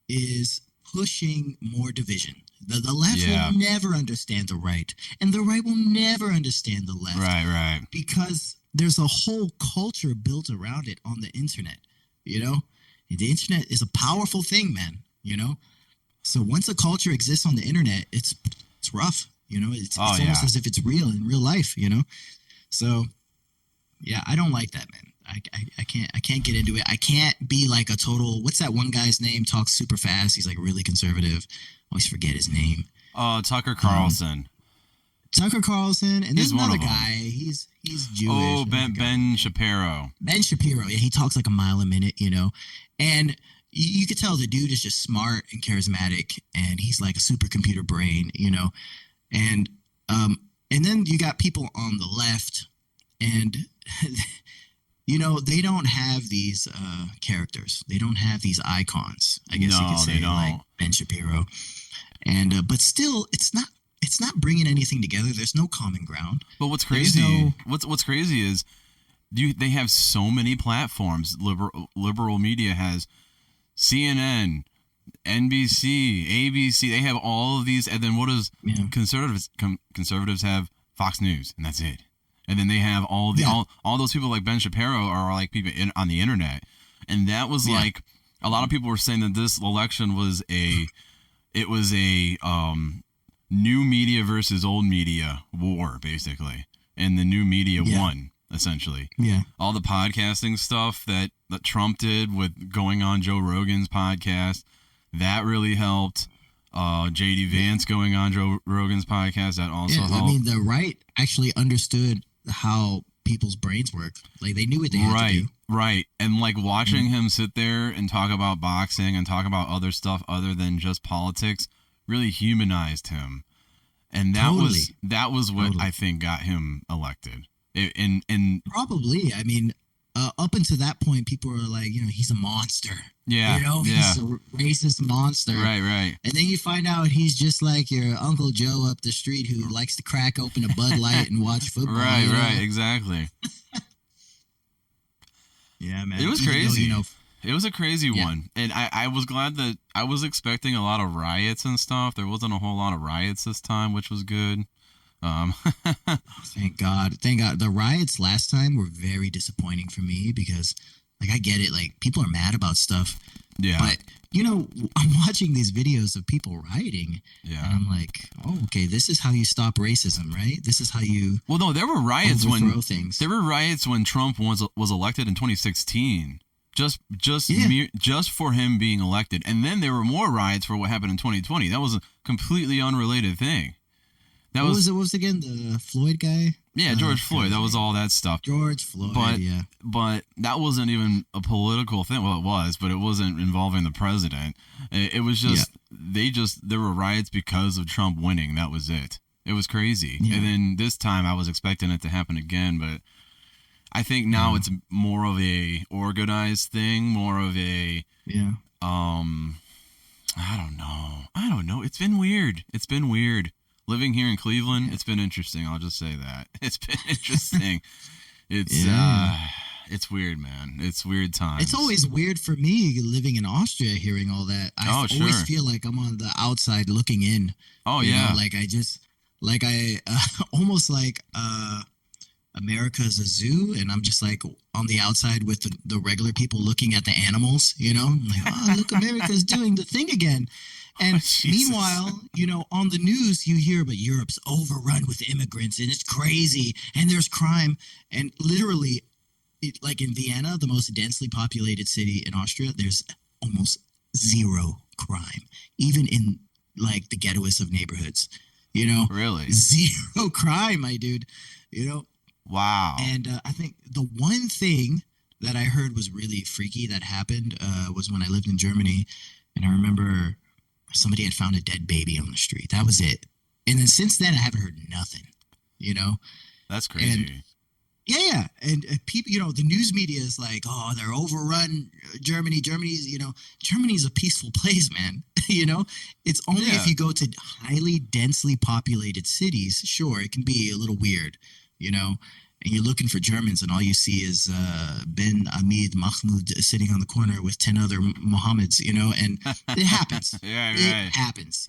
is pushing more division. The left Yeah. will never understand the right, and the right will never understand the left. Right. Because there's a whole culture built around it on the internet. You know, the internet is a powerful thing, man. You know, so once a culture exists on the internet, it's rough. You know, it's Oh, almost yeah. as if it's real in real life. You know, so yeah, I don't like that, man. I can't get into it. I can't be like a total. What's that one guy's name? Talks super fast. He's like really conservative. Always forget his name. Tucker Carlson. Tucker Carlson, and there's He's one another of 'em. guy. He's Jewish. Oh, I forgot. Ben Shapiro. Ben Shapiro. Yeah, he talks like a mile a minute, you know, and you could tell the dude is just smart and charismatic, and he's like a supercomputer brain, you know, and and then you got people on the left, and you know they don't have these characters. They don't have these icons. I guess you No, could they say don't. like Ben Shapiro, and but still, it's not bringing anything together. There's no common ground. But what's There's crazy? no- What's crazy is they have so many platforms. Liberal media has CNN, NBC, ABC. They have all of these, and then what does Yeah. conservatives have? Fox News, and that's it. And then they have all those people like Ben Shapiro are like people on the internet, and that was like a lot of people were saying that this election was a new media versus old media war, basically, and the new media won essentially. Yeah. All the podcasting stuff that Trump did with going on Joe Rogan's podcast, that really helped. JD Vance going on Joe Rogan's podcast, that also helped. I mean, the right actually understood how people's brains work. Like they knew what they had to do. Right. And like watching him sit there and talk about boxing and talk about other stuff other than just politics really humanized him. And that was what I think got him elected. And Probably. I mean, up until that point, people were like, you know, he's a monster. Yeah. You know, he's a racist monster. Right. And then you find out he's just like your Uncle Joe up the street who likes to crack open a Bud Light and watch football. Right, exactly. Yeah, man. It was Even though, crazy. you know, It was a crazy one. And I was glad that I was expecting a lot of riots and stuff. There wasn't a whole lot of riots this time, which was good. Thank God. The riots last time were very disappointing for me because, like, I get it. Like, people are mad about stuff. Yeah. But, you know, I'm watching these videos of people rioting. Yeah. And I'm like, oh, okay, this is how you stop racism, right? This is how you Well, no, there were riots overthrow things. There were riots when Trump was elected in 2016. Just for him being elected. And then there were more riots for what happened in 2020. That was a completely unrelated thing. What was it again? The Floyd guy? Yeah, George Floyd. That was all that stuff. George Floyd, But that wasn't even a political thing. Well, it was, but it wasn't involving the president. It was just, there were riots because of Trump winning. That was it. It was crazy. Yeah. And then this time I was expecting it to happen again, but I think now it's more of a organized thing, more of a, I don't know. It's been weird. Living here in Cleveland, it's been interesting. I'll just say that. It's been interesting. It's weird, man. It's weird times. It's always weird for me living in Austria, hearing all that. I always feel like I'm on the outside looking in. Oh, you yeah. know, almost like America's a zoo, and I'm just like on the outside with the regular people looking at the animals, you know? I'm like, oh, look, America's doing the thing again. And meanwhile, you know, on the news, you hear about Europe's overrun with immigrants and it's crazy and there's crime. And literally, like in Vienna, the most densely populated city in Austria, there's almost zero crime, even in like the ghettoest of neighborhoods, you know? Really? Zero crime, my dude, you know? Wow. And I think the one thing that I heard was really freaky that happened was when I lived in Germany. And I remember somebody had found a dead baby on the street. That was it. And then since then, I haven't heard nothing, you know? That's crazy. Yeah, and people, the news media is like, oh, they're overrun. Germany, Germany's a peaceful place, man. It's only Yeah. if you go to highly densely populated cities, sure, it can be a little weird, and you're looking for Germans, and all you see is Ben Amid Mahmoud sitting on the corner with 10 other Mohammeds, and it happens. Yeah, It right. happens.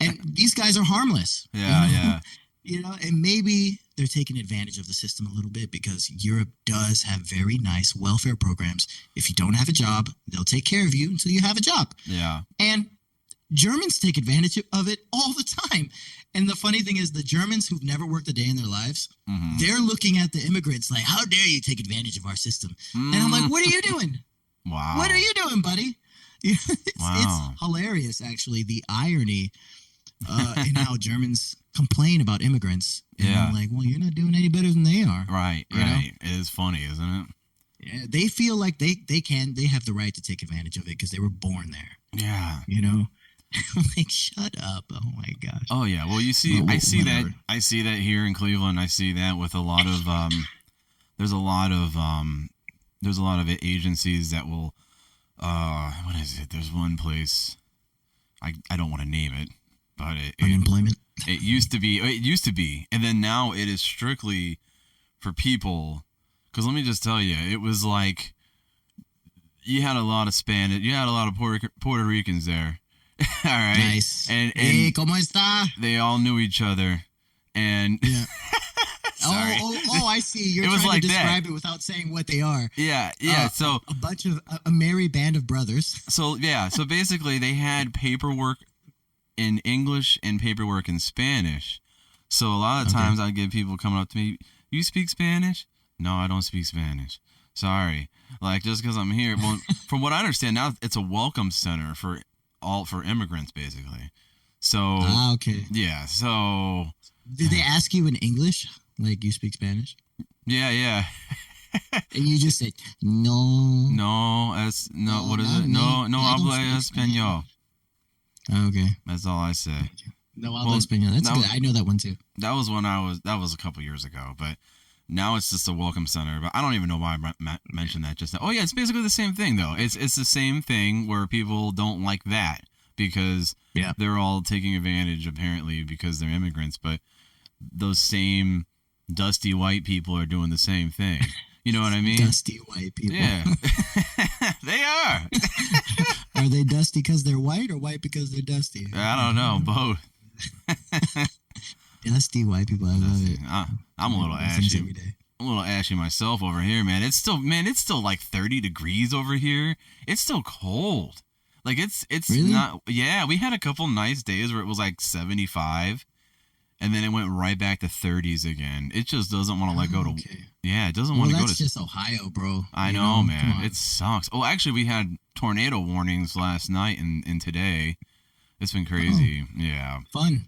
And these guys are harmless, Yeah, yeah. and maybe they're taking advantage of the system a little bit because Europe does have very nice welfare programs. If you don't have a job, they'll take care of you until you have a job. Yeah. And Germans take advantage of it all the time. And the funny thing is, the Germans who've never worked a day in their lives, they're looking at the immigrants like, how dare you take advantage of our system? And I'm like, what are you doing? Wow. What are you doing, buddy? It's Wow. hilarious, actually, the irony in how Germans complain about immigrants. And Yeah. I'm like, well, you're not doing any better than they are. Right, You know? right. It is funny, isn't it? Yeah, they feel like they have the right to take advantage of it because they were born there. Yeah. I'm like, shut up. Oh my gosh. Oh yeah. Well, you see, Well, I see that. whatever. I see that here in Cleveland. I see that with a lot of. There's a lot of. There's a lot of agencies that will. What is it? There's one place. I don't want to name it, but Unemployment. it used to be. It used to be, and then now it is strictly for people. Because let me just tell you, it was like you had a lot of Spanish. You had a lot of Puerto Ricans there. All right. Nice. And Hey, ¿cómo está? they all knew each other. And Yeah. sorry. Oh, I see. You're It was trying like to that. describe it without saying what they are. yeah. So a bunch of a merry band of brothers. so yeah. So basically, they had paperwork in English and paperwork in Spanish. So a lot of Okay. times I get people coming up to me, "You speak Spanish?" No, I don't speak Spanish. Sorry. Like just because I'm here. Well, from what I understand now, it's a welcome center for immigrants, basically. So Okay. yeah. So Did they ask you in English, like you speak Spanish, yeah. and you just said no? No, no. No, What is not it? me. No, no I don't habla speak Spanish. español. Okay. That's all I say. No, Well, Español. That's now- good. I know that one too. That was that was a couple years ago, but now it's just a welcome center. But I don't even know why I mentioned that just now. Oh yeah, it's basically the same thing though. It's the same thing where people don't like that because Yeah. they're all taking advantage apparently because they're immigrants, but those same dusty white people are doing the same thing. You know what I mean? Dusty white people. Yeah. They are. Are they dusty because they're white or white because they're dusty? I don't know, both. Dusty white people. I love it. I'm a little Learn things ashy. every day. I'm a little ashy myself over here, man. It's still like 30 degrees over here. It's still cold. Like it's Really? not. Yeah, we had a couple nice days where it was like 75, and then it went right back to 30s again. It just doesn't want to let go to. Okay. Yeah, it doesn't Well, want to go that's to. just Ohio, bro. I You know, Come man. on. It sucks. Oh, actually, we had tornado warnings last night and today. It's been crazy. Yeah. Fun.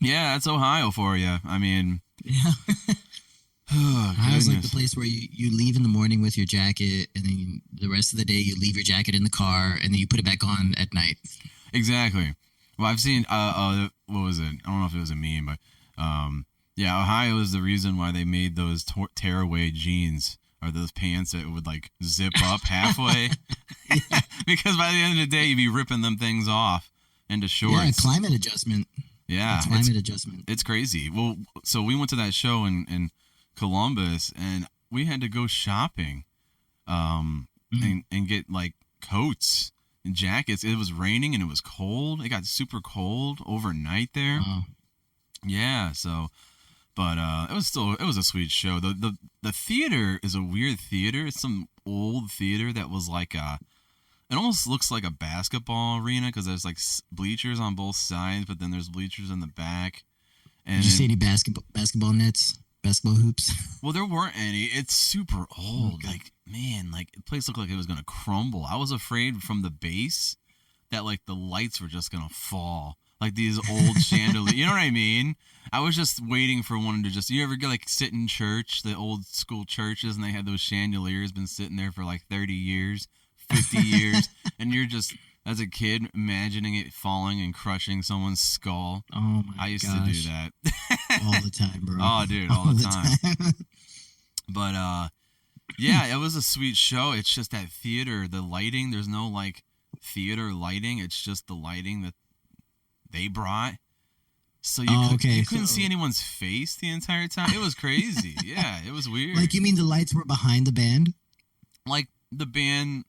Yeah, that's Ohio for you. I mean, Yeah. oh, Ohio's like the goodness. place where you leave in the morning with your jacket, and then the rest of the day you leave your jacket in the car, and then you put it back on at night. Exactly. Well, I've seen. What was it? I don't know if it was a meme, but yeah, Ohio is the reason why they made those tearaway jeans or those pants that would like zip up halfway, because by the end of the day you'd be ripping them things off into Yeah, shorts. climate adjustment. Yeah, Climate adjustment. it's crazy. Well, so we went to that show in Columbus, and we had to go shopping, and get like coats and jackets. It was raining and it was cold. It got super cold overnight there. Wow. Yeah, so, but it was a sweet show. The theater is a weird theater. It's some old theater that was like it almost looks like a basketball arena because there's like bleachers on both sides, but then there's bleachers in the back. And Did you see then- any basketball nets? Basketball hoops? well, there weren't any. It's super old. Okay. Like, man, like the place looked like it was gonna crumble. I was afraid from the base that like the lights were just gonna fall. Like these old chandeliers. You know what I mean? I was just waiting for one to just. You ever get like sit in church, the old school churches, and they had those chandeliers been sitting there for like 30 years, 50 years, and you're just as a kid imagining it falling and crushing someone's skull. Oh my I used gosh. to do that. All the time, bro. Oh, dude, all the time. But yeah, it was a sweet show. It's just that theater, the lighting. There's no like theater lighting. It's just the lighting that they brought. So Oh, okay. you So, couldn't see anyone's face the entire time. It was crazy. Yeah, it was weird. like, you mean the lights were behind the band? Like the band,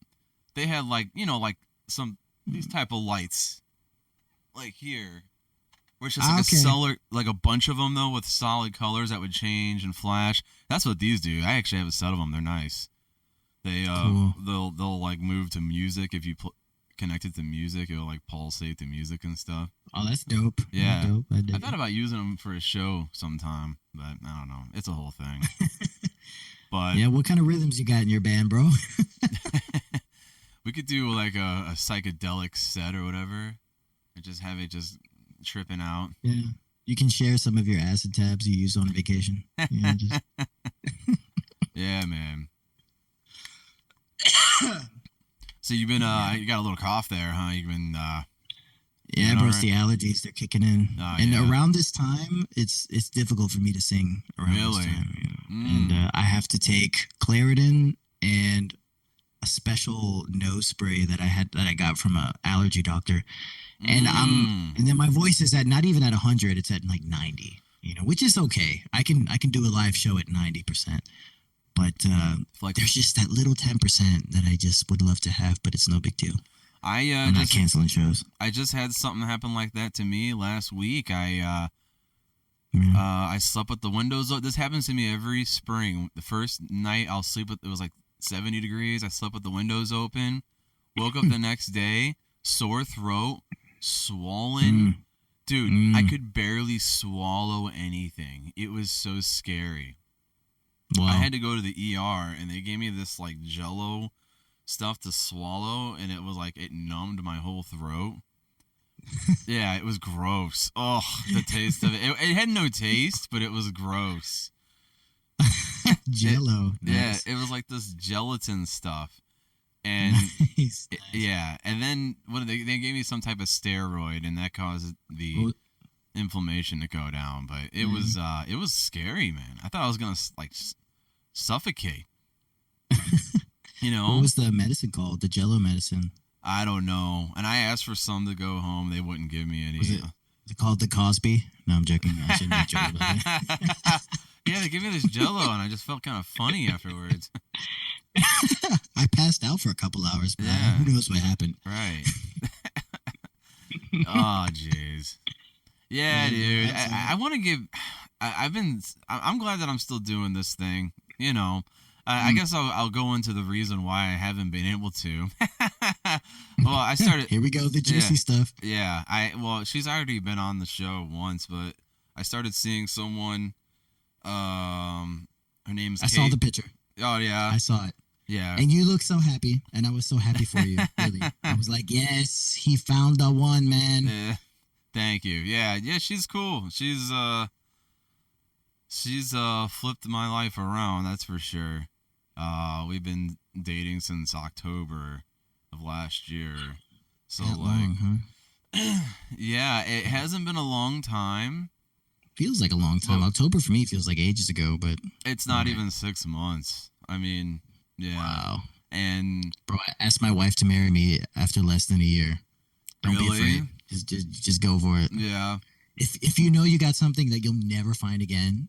they had like like some these type of lights, like here, where it's just like a Okay. cellar, like a bunch of them though with solid colors that would change and flash. That's what these do. I actually have a set of them. They're nice. They Cool. they'll like move to music if you connect it to music. It'll like pulsate to music and stuff. Oh, that's dope. That's Yeah. dope. I I dig thought it. about using them for a show sometime, but I don't know. It's a whole thing. But Yeah, what kind of rhythms you got in your band, bro? we could do like a psychedelic set or whatever, and just have it just tripping out. Yeah. You can share some of your acid tabs you use on vacation. Yeah, just Yeah, man. So you've been you got a little cough there, huh? You've been you yeah, been bro. all It's right? the allergies; they're kicking in. Oh And yeah. around this time, it's difficult for me to sing around this Really? time. And Mm. I have to take Claritin and a special nose spray that I got from a allergy doctor. And Mm. and then my voice is at not even at 100; it's at like 90. Which is okay. I can do a live show at 90%. But Like there's just that little 10% that I just would love to have, but it's no big deal. I'm not just canceling shows. I just had something happen like that to me last week. Yeah. I slept with the windows open. This happens to me every spring. The first night I'll sleep with it was like 70 degrees. I slept with the windows open. Woke up the next day, sore throat, swollen. Dude, I could barely swallow anything. It was so scary. Wow. I had to go to the ER and they gave me this like jello stuff to swallow and it was like it numbed my whole throat. Yeah, it was gross. Oh, the taste of it. It had no taste, but it was gross. Jello. Yeah, Nice. it was like this gelatin stuff. And Nice. Nice. yeah, and then what they gave me some type of steroid and that caused the Well, inflammation to go down, but it was scary, man. I thought I was going to like suffocate. You what know? was the medicine called? The Jello medicine. I don't know. And I asked for some to go home. They wouldn't give me any. Was it called the Cosby? No, I'm joking. I shouldn't be joking about that. Yeah, they gave me this jello and I just felt kind of funny afterwards. I passed out for a couple hours, but Yeah. who knows what happened. Right. Oh, jeez. Yeah, Yeah, dude. that's I want to give. I'm glad that I'm still doing this thing. You know, I guess I'll go into the reason why I haven't been able to. Well, I started. Here we go, the juicy stuff. Yeah, well, she's already been on the show once, but I started seeing someone. Her name's I Kate. saw the picture. Oh yeah, I saw it. yeah. And you look so happy, and I was so happy for you. Really, I was like, yes, he found the one, man. Yeah. Thank you. Yeah, she's cool. She's flipped my life around, that's for sure. We've been dating since October of last year. So That like long, huh? yeah, it hasn't been a long time. Feels like a long time. Well- October for me feels like ages ago, but It's not Okay. even 6 months. I mean, yeah. wow, And bro, I asked my wife to marry me after less than a year. Don't be Really? afraid. Just go for it. yeah, If you know you got something that you'll never find again,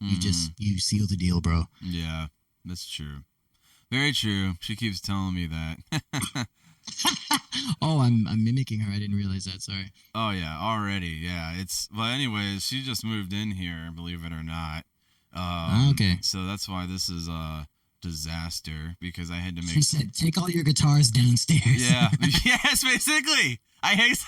you seal the deal, bro. yeah, that's true. Very true. She keeps telling me that. Oh, I'm mimicking her. I didn't realize that. Sorry. Oh yeah, already. Yeah, but anyways, she just moved in here, believe it or not. Okay. So that's why this is a disaster because I had to She make. said, "Take all your guitars downstairs." Yeah. Yes, basically. I hate.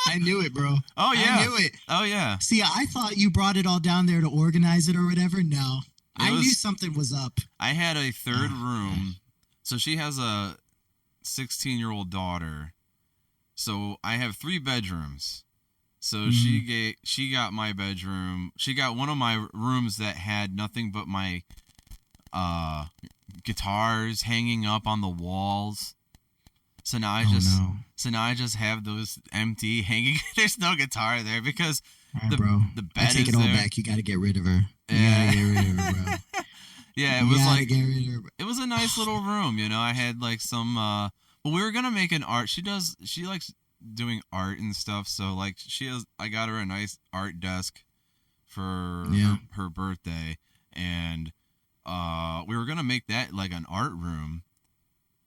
I knew it, bro. Oh yeah. I knew it. Oh yeah. See, I thought you brought it all down there to organize it or whatever. No, I knew something was up. I had a third room. So she has a 16-year-old daughter. So I have 3 bedrooms. So she got my bedroom. She got one of my rooms that had nothing but my guitars hanging up on the walls. So now I just have those empty hanging. There's no guitar there because All right, bro. The I bed take is it all there. back. You got to get rid of her. You got Yeah. to get rid of her, bro. Yeah, it You was got to like get rid of her. it was a nice little room, you know. I had like some but we were gonna make an art. She likes doing art and stuff, so like I got her a nice art desk for Yeah. her birthday, and we were gonna make that like an art room,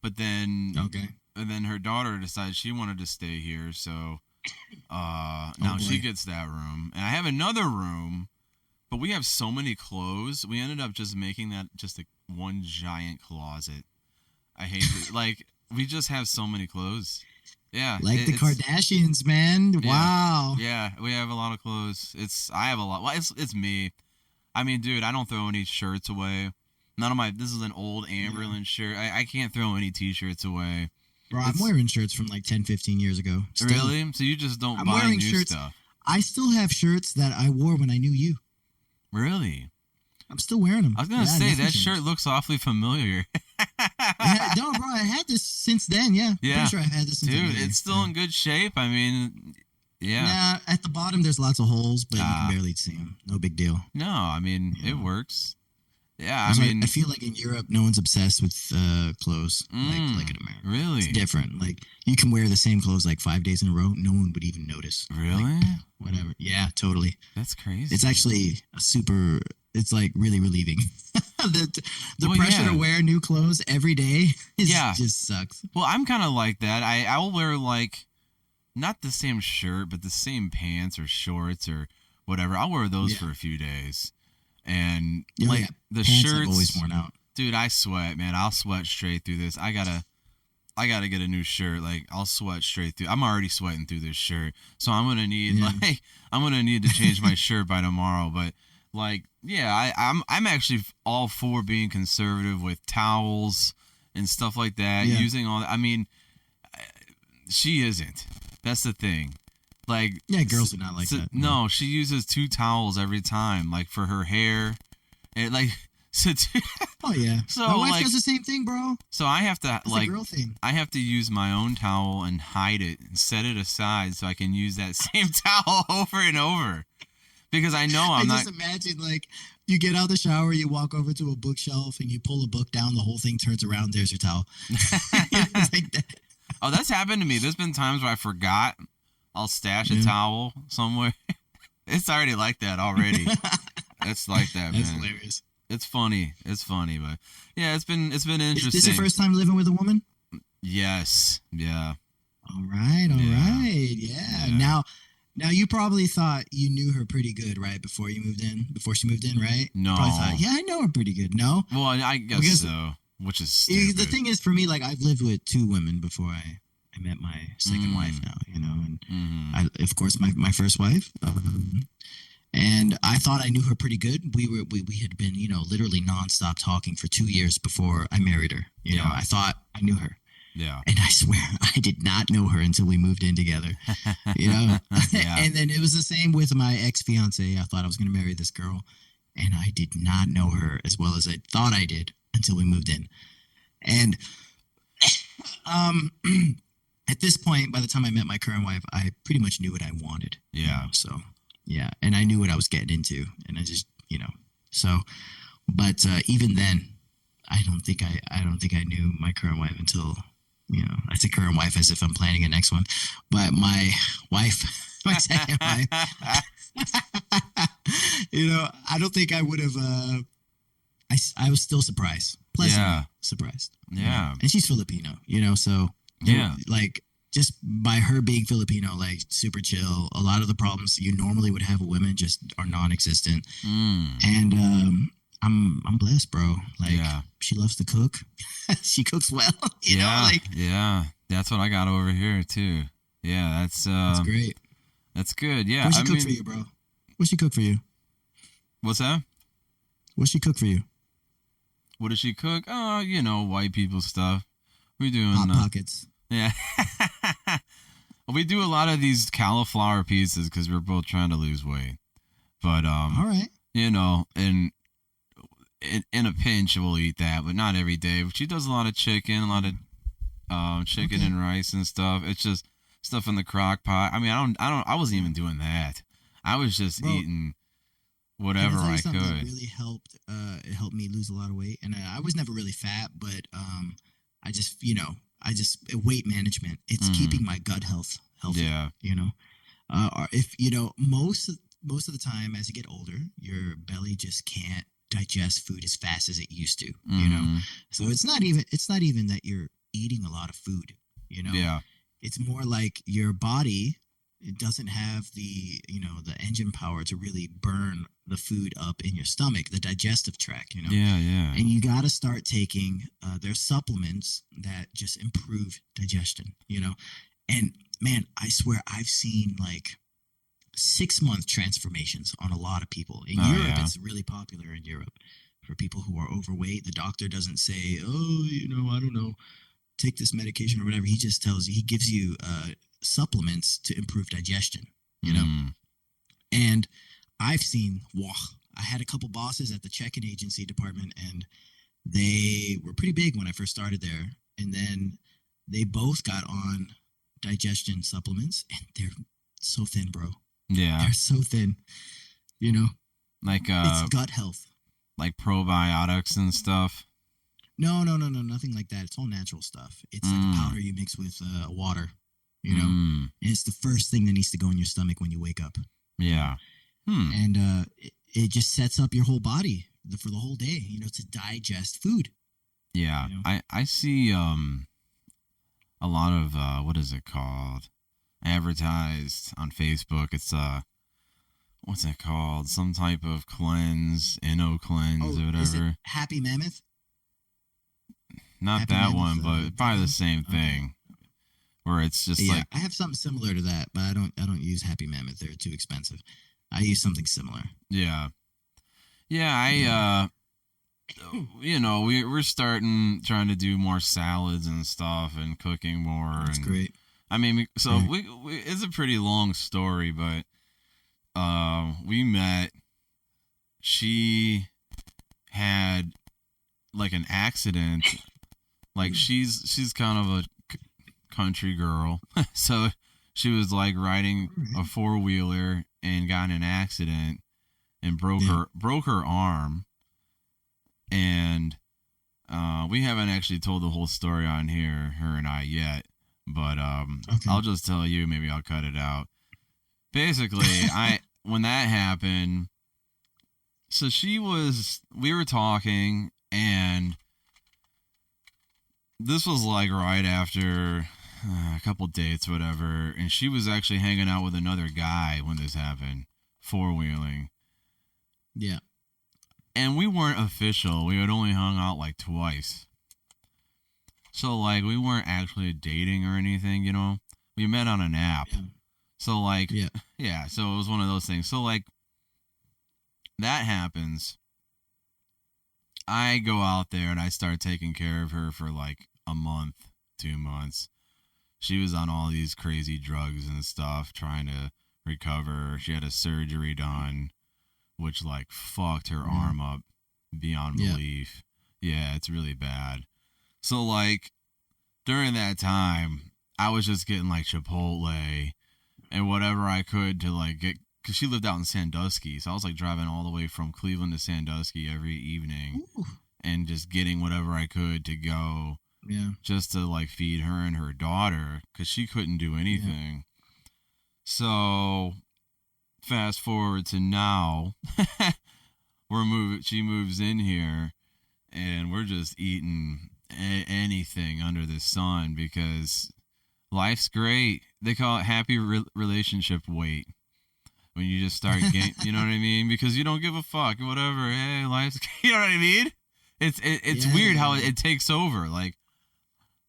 but Okay. then her daughter decided she wanted to stay here, so Oh now she boy. gets that room, and I have another room, but we have so many clothes. We ended up just making that just a one giant closet. I hate it. Like we just have so many clothes. Yeah, Like the it's Kardashians, man. yeah, Wow. yeah. We have a lot of clothes. I have a lot. Well, it's me. I mean, dude, I don't throw any shirts away. None of my. This is an old Yeah. Amberlin shirt. I can't throw any T-shirts away. Bro, I'm It's wearing shirts from like 10, 15 years ago. Still. really so you just don't I'm buy wearing new shirts. stuff. I still have shirts that I wore when I knew you. Really? I'm still wearing them. I was gonna Yeah, say nothing that shirt changed. looks awfully familiar. Yeah, no, bro, I had this since then. Yeah, I'm pretty Yeah, sure I've had this since the dude, day. it's still Yeah. in good shape. I mean, yeah. Nah, at the bottom there's lots of holes, but you can Ah, barely see them. No big deal. no, I mean You it know. works. Yeah, I Also, I mean, feel like in Europe, no one's obsessed with clothes like in America. It's really, different. Like you can wear the same clothes like 5 days in a row, no one would even notice. Like really. whatever. Yeah, totally. That's crazy. It's actually a super. It's like really relieving. The Well, pressure to yeah, wear new clothes every day is yeah. just sucks. Well, I'm kind of like that. I'll wear like not the same shirt, but the same pants or shorts or whatever. I'll wear those Yeah. for a few days, and Oh yeah. like the Pants I've always shirts, worn out. dude. I sweat, man. I'll sweat straight through this. I gotta get a new shirt. Like I'll sweat straight through. I'm already sweating through this shirt, so I'm gonna need Yeah. I'm gonna need to change my shirt by tomorrow. But like, yeah, I'm actually all for being conservative with towels and stuff like that. Yeah. Using all that. I mean, she isn't. That's the thing. Like, Yeah, girls do not like that. no, she uses two towels every time, like for her hair, and like so. Oh yeah. So My wife like, does the same thing, bro. so I have to It's a like girl thing. I have to use my own towel and hide it and set it aside so I can use that same towel over and over because I know I I'm not. just imagine like you get out the shower, you walk over to a bookshelf, and you pull a book down. The whole thing turns around. There's your towel. It's like that. Oh, that's happened to me. There's been times where I forgot. I'll stash a Yeah. towel somewhere. It's already like that already. It's like that, That's man. hilarious. It's funny. It's funny, but yeah, it's been Is interesting. this your first time living with a woman? Yes. Yeah. All right, all Yeah. right, yeah. Yeah. Now you probably thought you knew her pretty good, right? Before she moved in, right? You No. probably thought, yeah, I know her pretty good. No, Well, I guess Because- so. Which is the stupid. thing is, for me, like I've lived with two women before I met my second Mm. wife. Now, and Mhm. I, of course, my first wife. And I thought I knew her pretty good. We had been, literally nonstop talking for 2 years before I married her. Yeah. I thought I knew her. Yeah. And I swear I did not know her until we moved in together. Yeah. And then it was the same with my ex-fiance. I thought I was going to marry this girl, and I did not know her as well as I thought I did until we moved in. And at this point, by the time I met my current wife, I pretty much knew what I wanted. Yeah. So, yeah, and I knew what I was getting into, and I just, so, but even then, I don't think I knew my current wife until, I say current wife as if I'm planning a next one, but my wife, my second wife, I don't think I would have. I was still surprised, pleasantly Yeah. surprised. Yeah. And she's Filipino, so Yeah. like just by her being Filipino, like super chill. A lot of the problems you normally would have with women just are non-existent. Mm. And I'm blessed, bro. Like Yeah. she loves to cook. She cooks well. Yeah. That's what I got over here too. Yeah, that's That's great. that's good. Yeah. What'd she cook for you, bro? What'd she cook for you? What's that? What'd she cook for you? What does she cook? Oh, white people stuff. We're doing Hot Pockets. yeah. We do a lot of these cauliflower pieces because we're both trying to lose weight. But All right. and in a pinch we'll eat that, but not every day. She does a lot of chicken, a lot of chicken Okay. and rice and stuff. It's just stuff in the crock pot. I mean, I wasn't even doing that. I was just Bro, eating can I whatever tell you I something that could. really helped? It helped me lose a lot of weight, and I was never really fat, but I just weight management. It's Mm, keeping my gut health healthy. yeah. Or if most of the time as you get older, your belly just can't digest food as fast as it used to. Mm, So it's not even that you're eating a lot of food. You know, yeah. it's more like your body, it doesn't have the engine power to really burn the food up in your stomach, the digestive tract. Yeah, yeah. And you got to start taking their supplements that just improve digestion. And man, I swear I've seen like 6 month transformations on a lot of people. In Oh, Europe, yeah. it's really popular in Europe for people who are overweight. The doctor doesn't say, oh, I don't know, take this medication or whatever. He just tells you, he gives you supplements to improve digestion, you know? Mm, And I've seen, wow, I had a couple bosses at the check-in agency department, and they were pretty big when I first started there. And then they both got on digestion supplements, and they're so thin, bro. yeah. They're so thin, you know? Like, It's gut health. like probiotics and stuff. No, no, no, no, nothing like that. It's all natural stuff. It's like a Mm, powder you mix with water, you know? mm, And it's the first thing that needs to go in your stomach when you wake up, you know? yeah. Hmm. And it just sets up your whole body for the whole day, to digest food, Yeah. you know? I see a lot of what is it called? Advertised on Facebook. It's what's it called? Some type of cleanse, Inno cleanse Oh, or is it whatever. Happy Mammoth? Not Happy that Mammoth one, but probably the Vegan? same Okay. thing. Where it's just Yeah, like, I have something similar to that, but I don't use Happy Mammoth. They're too expensive. I use something similar. yeah, yeah. Yeah. We're starting trying to do more salads and stuff and cooking more, That's and great. I mean, so Great. we it's a pretty long story, but we met. She had like an accident. Like she's kind of a country girl, so she was like riding All right. a 4-wheeler and got in an accident and Yeah. broke her arm. And we haven't actually told the whole story on here, her and I, yet. But Okay. I'll just tell you. Maybe I'll cut it out. Basically, I when that happened, so we were talking, and this was like right after a couple dates, whatever, and she was actually hanging out with another guy when this happened, 4-wheeling. Yeah. And we weren't official. We had only hung out like twice. So like we weren't actually dating or anything. We met on an app. Yeah. So like Yeah. yeah, so it was one of those things. So like that happens. I go out there and I start taking care of her for like a month, 2 months. She was on all these crazy drugs and stuff trying to recover. She had a surgery done which like fucked her Yeah. arm up beyond Yeah. belief. Yeah, it's really bad. So like during that time, I was just getting like Chipotle and whatever I could to like get, because she lived out in Sandusky, so I was like driving all the way from Cleveland to Sandusky every evening Ooh. and just getting whatever I could to go Yeah. just to like feed her and her daughter because she couldn't do Yeah. anything. So fast forward to now, she moves in here and we're just eating anything under the sun because life's great. They call it happy relationship weight. When you just start getting, you know what I mean? Because you don't give a fuck, whatever. Hey, life's, you know what I mean? It's Yeah. weird Yeah. how Yeah. it takes over. Like,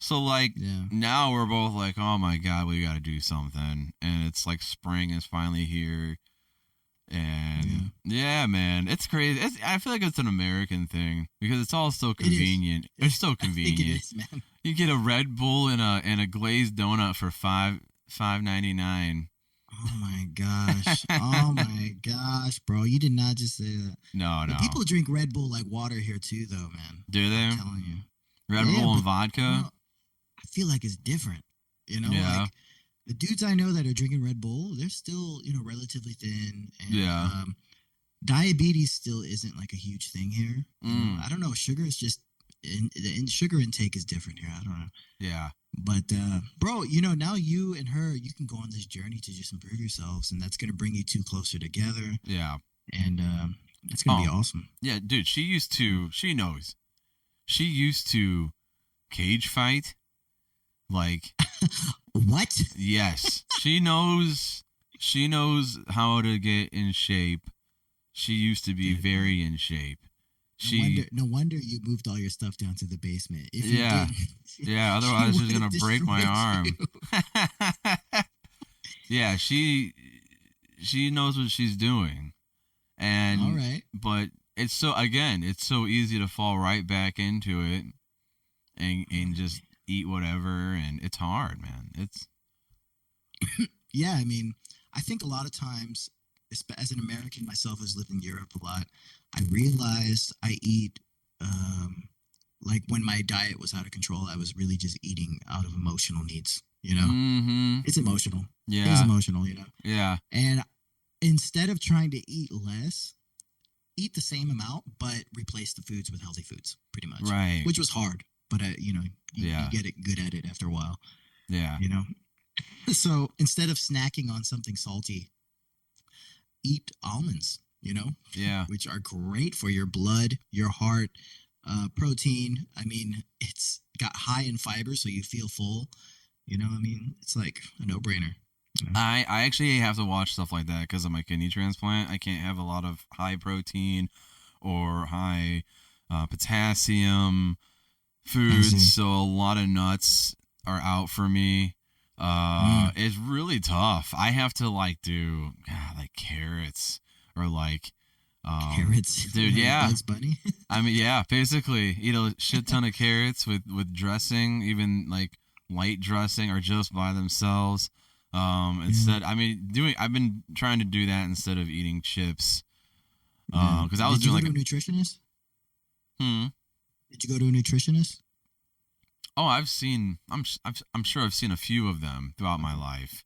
so like Yeah. now we're both like, oh my god, we got to do something, and it's like spring is finally here, and yeah, man, it's crazy. I feel like it's an American thing because it's all so It is. convenient. It's so I think it convenient. is, man. You get a Red Bull and a glazed donut for $5.99. Oh my gosh. Oh my gosh, bro. You did not just say that. No, But no. people drink Red Bull like water here too, though, man. Do they? I'm telling you. Red Yeah, Bull and but vodka? I feel like it's different. Yeah. Like The dudes I know that are drinking Red Bull, they're still, relatively thin, and Yeah. diabetes still isn't like a huge thing here. Mm. I don't know. Sugar is just sugar intake is different here. I don't know. Yeah. But bro, now you and her, you can go on this journey to just improve yourselves, and that's gonna bring you two closer together, Yeah. and it's gonna be Oh, awesome. yeah, dude. She knows. She used to cage fight. Like, What? yes, she knows. She knows how to get in shape. She used to be Get it, bro. very in shape. No wonder, She, no wonder you moved all your stuff down to the basement. If you yeah, didn't, yeah. she Otherwise, she's would have gonna break my destroyed you. arm. Yeah, she knows what she's doing, All and right. but it's so easy to fall right back into it and just eat whatever, and it's hard, man. It's Yeah, I mean, I think a lot of times, as an American myself who's lived in Europe a lot, I realized I eat, um, like when my diet was out of control, I was really just eating out of emotional needs. mm-hmm. It's emotional. It was Yeah, emotional. yeah, And instead of trying to eat less, eat the same amount, but replace the foods with healthy foods, pretty much, right. which was hard. But you Yeah, get it good at it after a while. yeah, You know. So instead of snacking on something salty, eat almonds. yeah. Which are great for your blood, your heart, protein. I mean, it's got high in fiber, so you feel full. I mean, it's like a no-brainer. I actually have to watch stuff like that because of my kidney transplant. I can't have a lot of high protein or high potassium I foods, see. so a lot of nuts are out for me. Mm, It's really tough. I have to like do like carrots or like carrots, dude, like yeah. Bugs Bunny. I mean, yeah, basically eat a shit ton of carrots with dressing, even like light dressing or just by themselves. Yeah. Instead, I mean, doing I've been trying to do that instead of eating chips. Yeah. Because I was Did you doing go like to a nutritionist? hmm. Did you go to a nutritionist? Oh, I've seen. I'm sure I've seen a few of them throughout my life.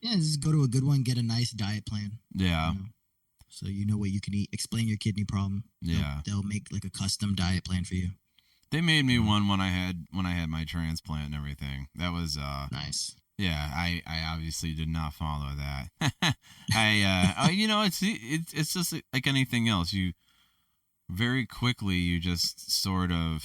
Yeah, just go to a good one, get a nice diet plan. You Yeah, know, so you know what you can eat. Explain your kidney problem. They'll yeah. they'll make like a custom diet plan for you. They made me You know, one when I had my transplant and everything. That was nice. yeah. I obviously did not follow that. It's just like anything else. You very quickly you just sort of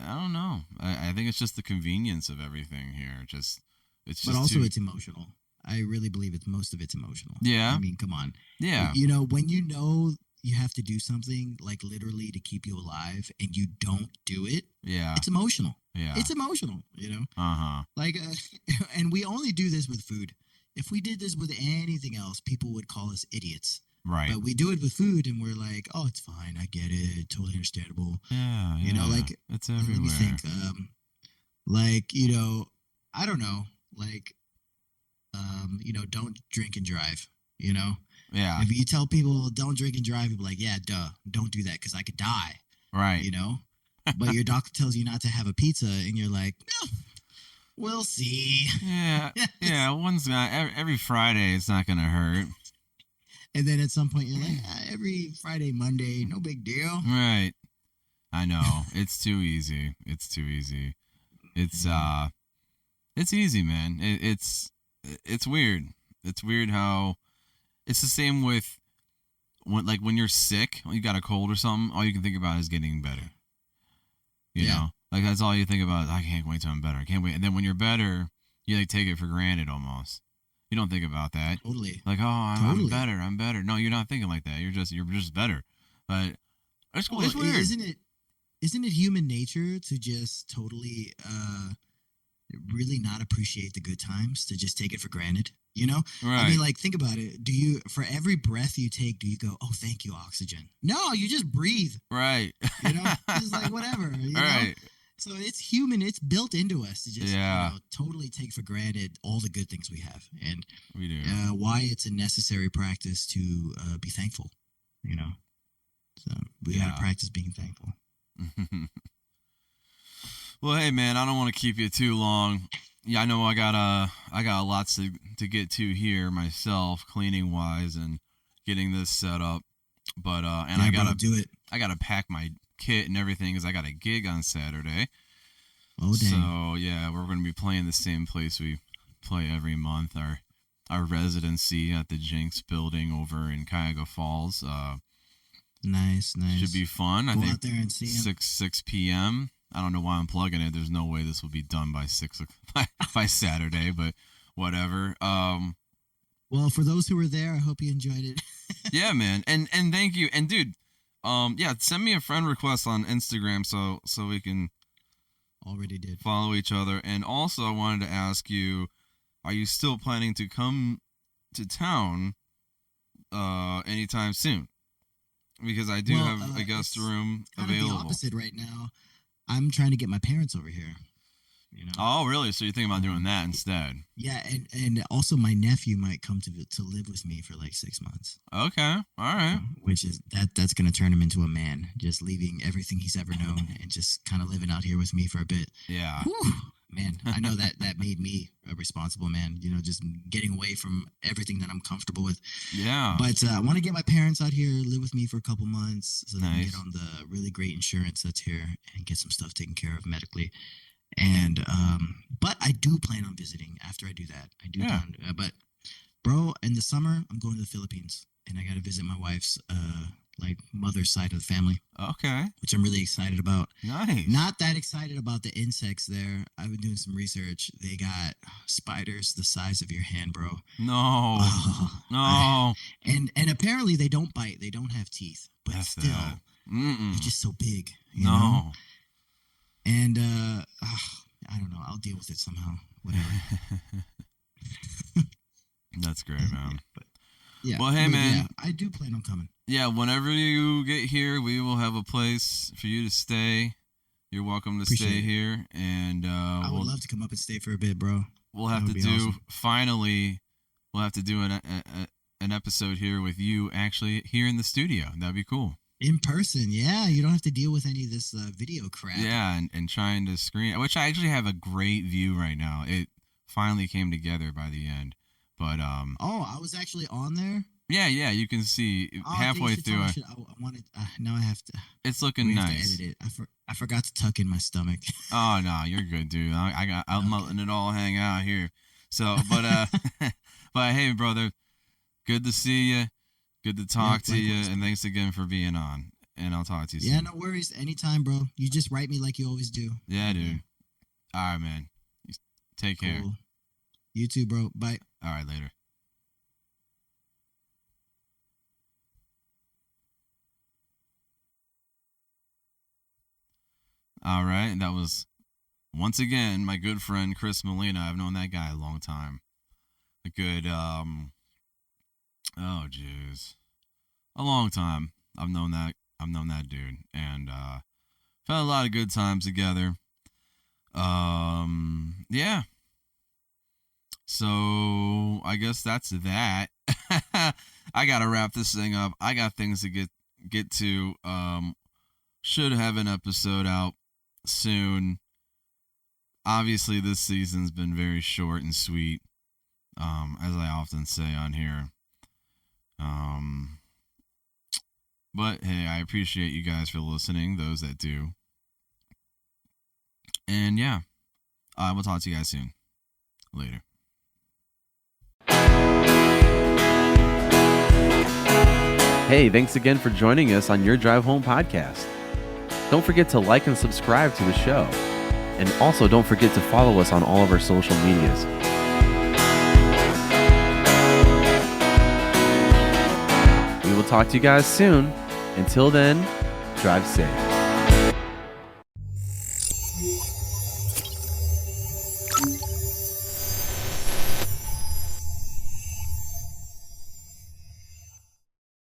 I don't know. I think it's just the convenience of everything here. Just it's But just also too it's emotional. I really believe it's most of it's emotional. I yeah mean, come on. yeah When you have to do something like literally to keep you alive and you don't do it, yeah it's emotional. yeah It's emotional. uh-huh Like, and we only do this with food. If we did this with anything else, people would call us idiots. right But we do it with food, and we're like, "Oh, it's fine. I get it. Totally understandable." yeah Like, it's let me everywhere think. Like, I don't know. Like, don't drink and drive. You know, yeah if you tell people don't drink and drive, people are like, yeah, duh, don't do that because I could die. right You know, but your doctor tells you not to have a pizza, and you're like, no, we'll see. yeah yeah one's not every Friday it's not gonna hurt And then at some point, you're like, every Friday, Monday, no big deal. right I know it's too easy it's Yeah. it's easy man it's weird how it's the same with when you're sick when you got a cold or something all you can think about is getting better you Yeah. know like that's all you think about I can't wait till I'm better I can't wait and then when you're better you like take it for granted almost you don't think about that Totally. like oh Totally. I'm better no you're not thinking like that you're just better but Well, it's weird isn't it human nature to just totally really not appreciate the good times, to just take it for granted? I mean, right like, think about it. Do you, for every breath you take, do you go, "Oh, thank you, oxygen"? No, you just breathe. right It's like whatever. right So it's human. It's built into us to just, yeah totally take for granted all the good things we have, and we do why it's a necessary practice to be thankful. You know, so we got to yeah practice being thankful. well, hey man, I don't want to keep you too long. Yeah, I know. I got lots to get to here myself, cleaning wise and getting this set up. But and Yeah, bro, do it. I gotta pack my kit and everything because I got a gig on Saturday. Oh, dang. So yeah, we're gonna be playing the same place we play every month. Our residency at the Jinx building over in Cuyahoga Falls. Nice. Should be fun. I Go think out there and see 'em. 6 p.m. I don't know why I'm plugging it. There's no way this will be done by by Saturday, but whatever. Well, for those who were there, I hope you enjoyed it. Yeah, man, and thank you, and dude, yeah, send me a friend request on Instagram so we can Already did. follow each other. And also, I wanted to ask you, are you still planning to come to town anytime soon? Because I do have a guest room available. The opposite right now. I'm trying to get my parents over here. You know. Oh, really? So you're thinking about doing that instead? Yeah, and also my nephew might come to live with me for like 6 months. Okay, all right. Which is that's gonna turn him into a man, just leaving everything he's ever known and just kind of living out here with me for a bit. Yeah. Whew, man, I know that made me a responsible man. You know, just getting away from everything that I'm comfortable with. Yeah. But I want to get my parents out here, live with me for a couple months, so they can Nice. get on the really great insurance that's here and get some stuff taken care of medically. And but I do plan on visiting after I do that. I do Yeah. plan, but bro, in the summer I'm going to the Philippines and I got to visit my wife's like mother's side of the family, Okay. which I'm really excited about. Nice. Not that excited about the insects there. I've been doing some research. They got spiders the size of your hand, bro. No. Oh, No. and apparently they don't bite. They don't have teeth, but That's still, that. Mm-mm. they're just so big. You No. know? And I don't know. I'll deal with it somehow. Whatever. That's great, man. But yeah. Well, hey, but man. Yeah, I do plan on coming. Yeah, whenever you get here, we will have a place for you to stay. You're welcome to Appreciate stay it. here, and I would love to come up and stay for a bit, bro. we'll That have to would be do awesome. finally. We'll have to do an episode here with you actually here in the studio. That'd be cool. In person, yeah. You don't have to deal with any of this video crap. Yeah, and trying to screen, which I actually have a great view right now. It finally came together by the end, but Oh, I was actually on there. yeah, you can see Oh, halfway through. I wanted. Now I have to. It's looking We have nice. to edit it. I forgot to tuck in my stomach. Oh no, you're good, dude. I'm Okay. letting it all hang out here. So, but but hey, brother, good to see you. Good to talk to you, likewise, and man. thanks again for being on. And I'll talk to you Yeah, soon. no worries. Anytime, bro. You just write me like you always do. Yeah, dude. All right, man. Take care. Cool. You too, bro. Bye. All right, later. All right, that was once again my good friend Chris Molina. I've known that guy a long time. A good oh jeez, a long time. I've known that dude, and had a lot of good times together. Yeah. So I guess that's that. I gotta wrap this thing up. I got things to get to. Should have an episode out soon. Obviously, this season's been very short and sweet, as I often say on here. But hey, I appreciate you guys for listening, those that do. And yeah, we'll talk to you guys soon. Later. Hey, thanks again for joining us on Your Drive Home podcast. Don't forget to like and subscribe to the show. And also don't forget to follow us on all of our social medias. We will talk to you guys soon. Until then, drive safe.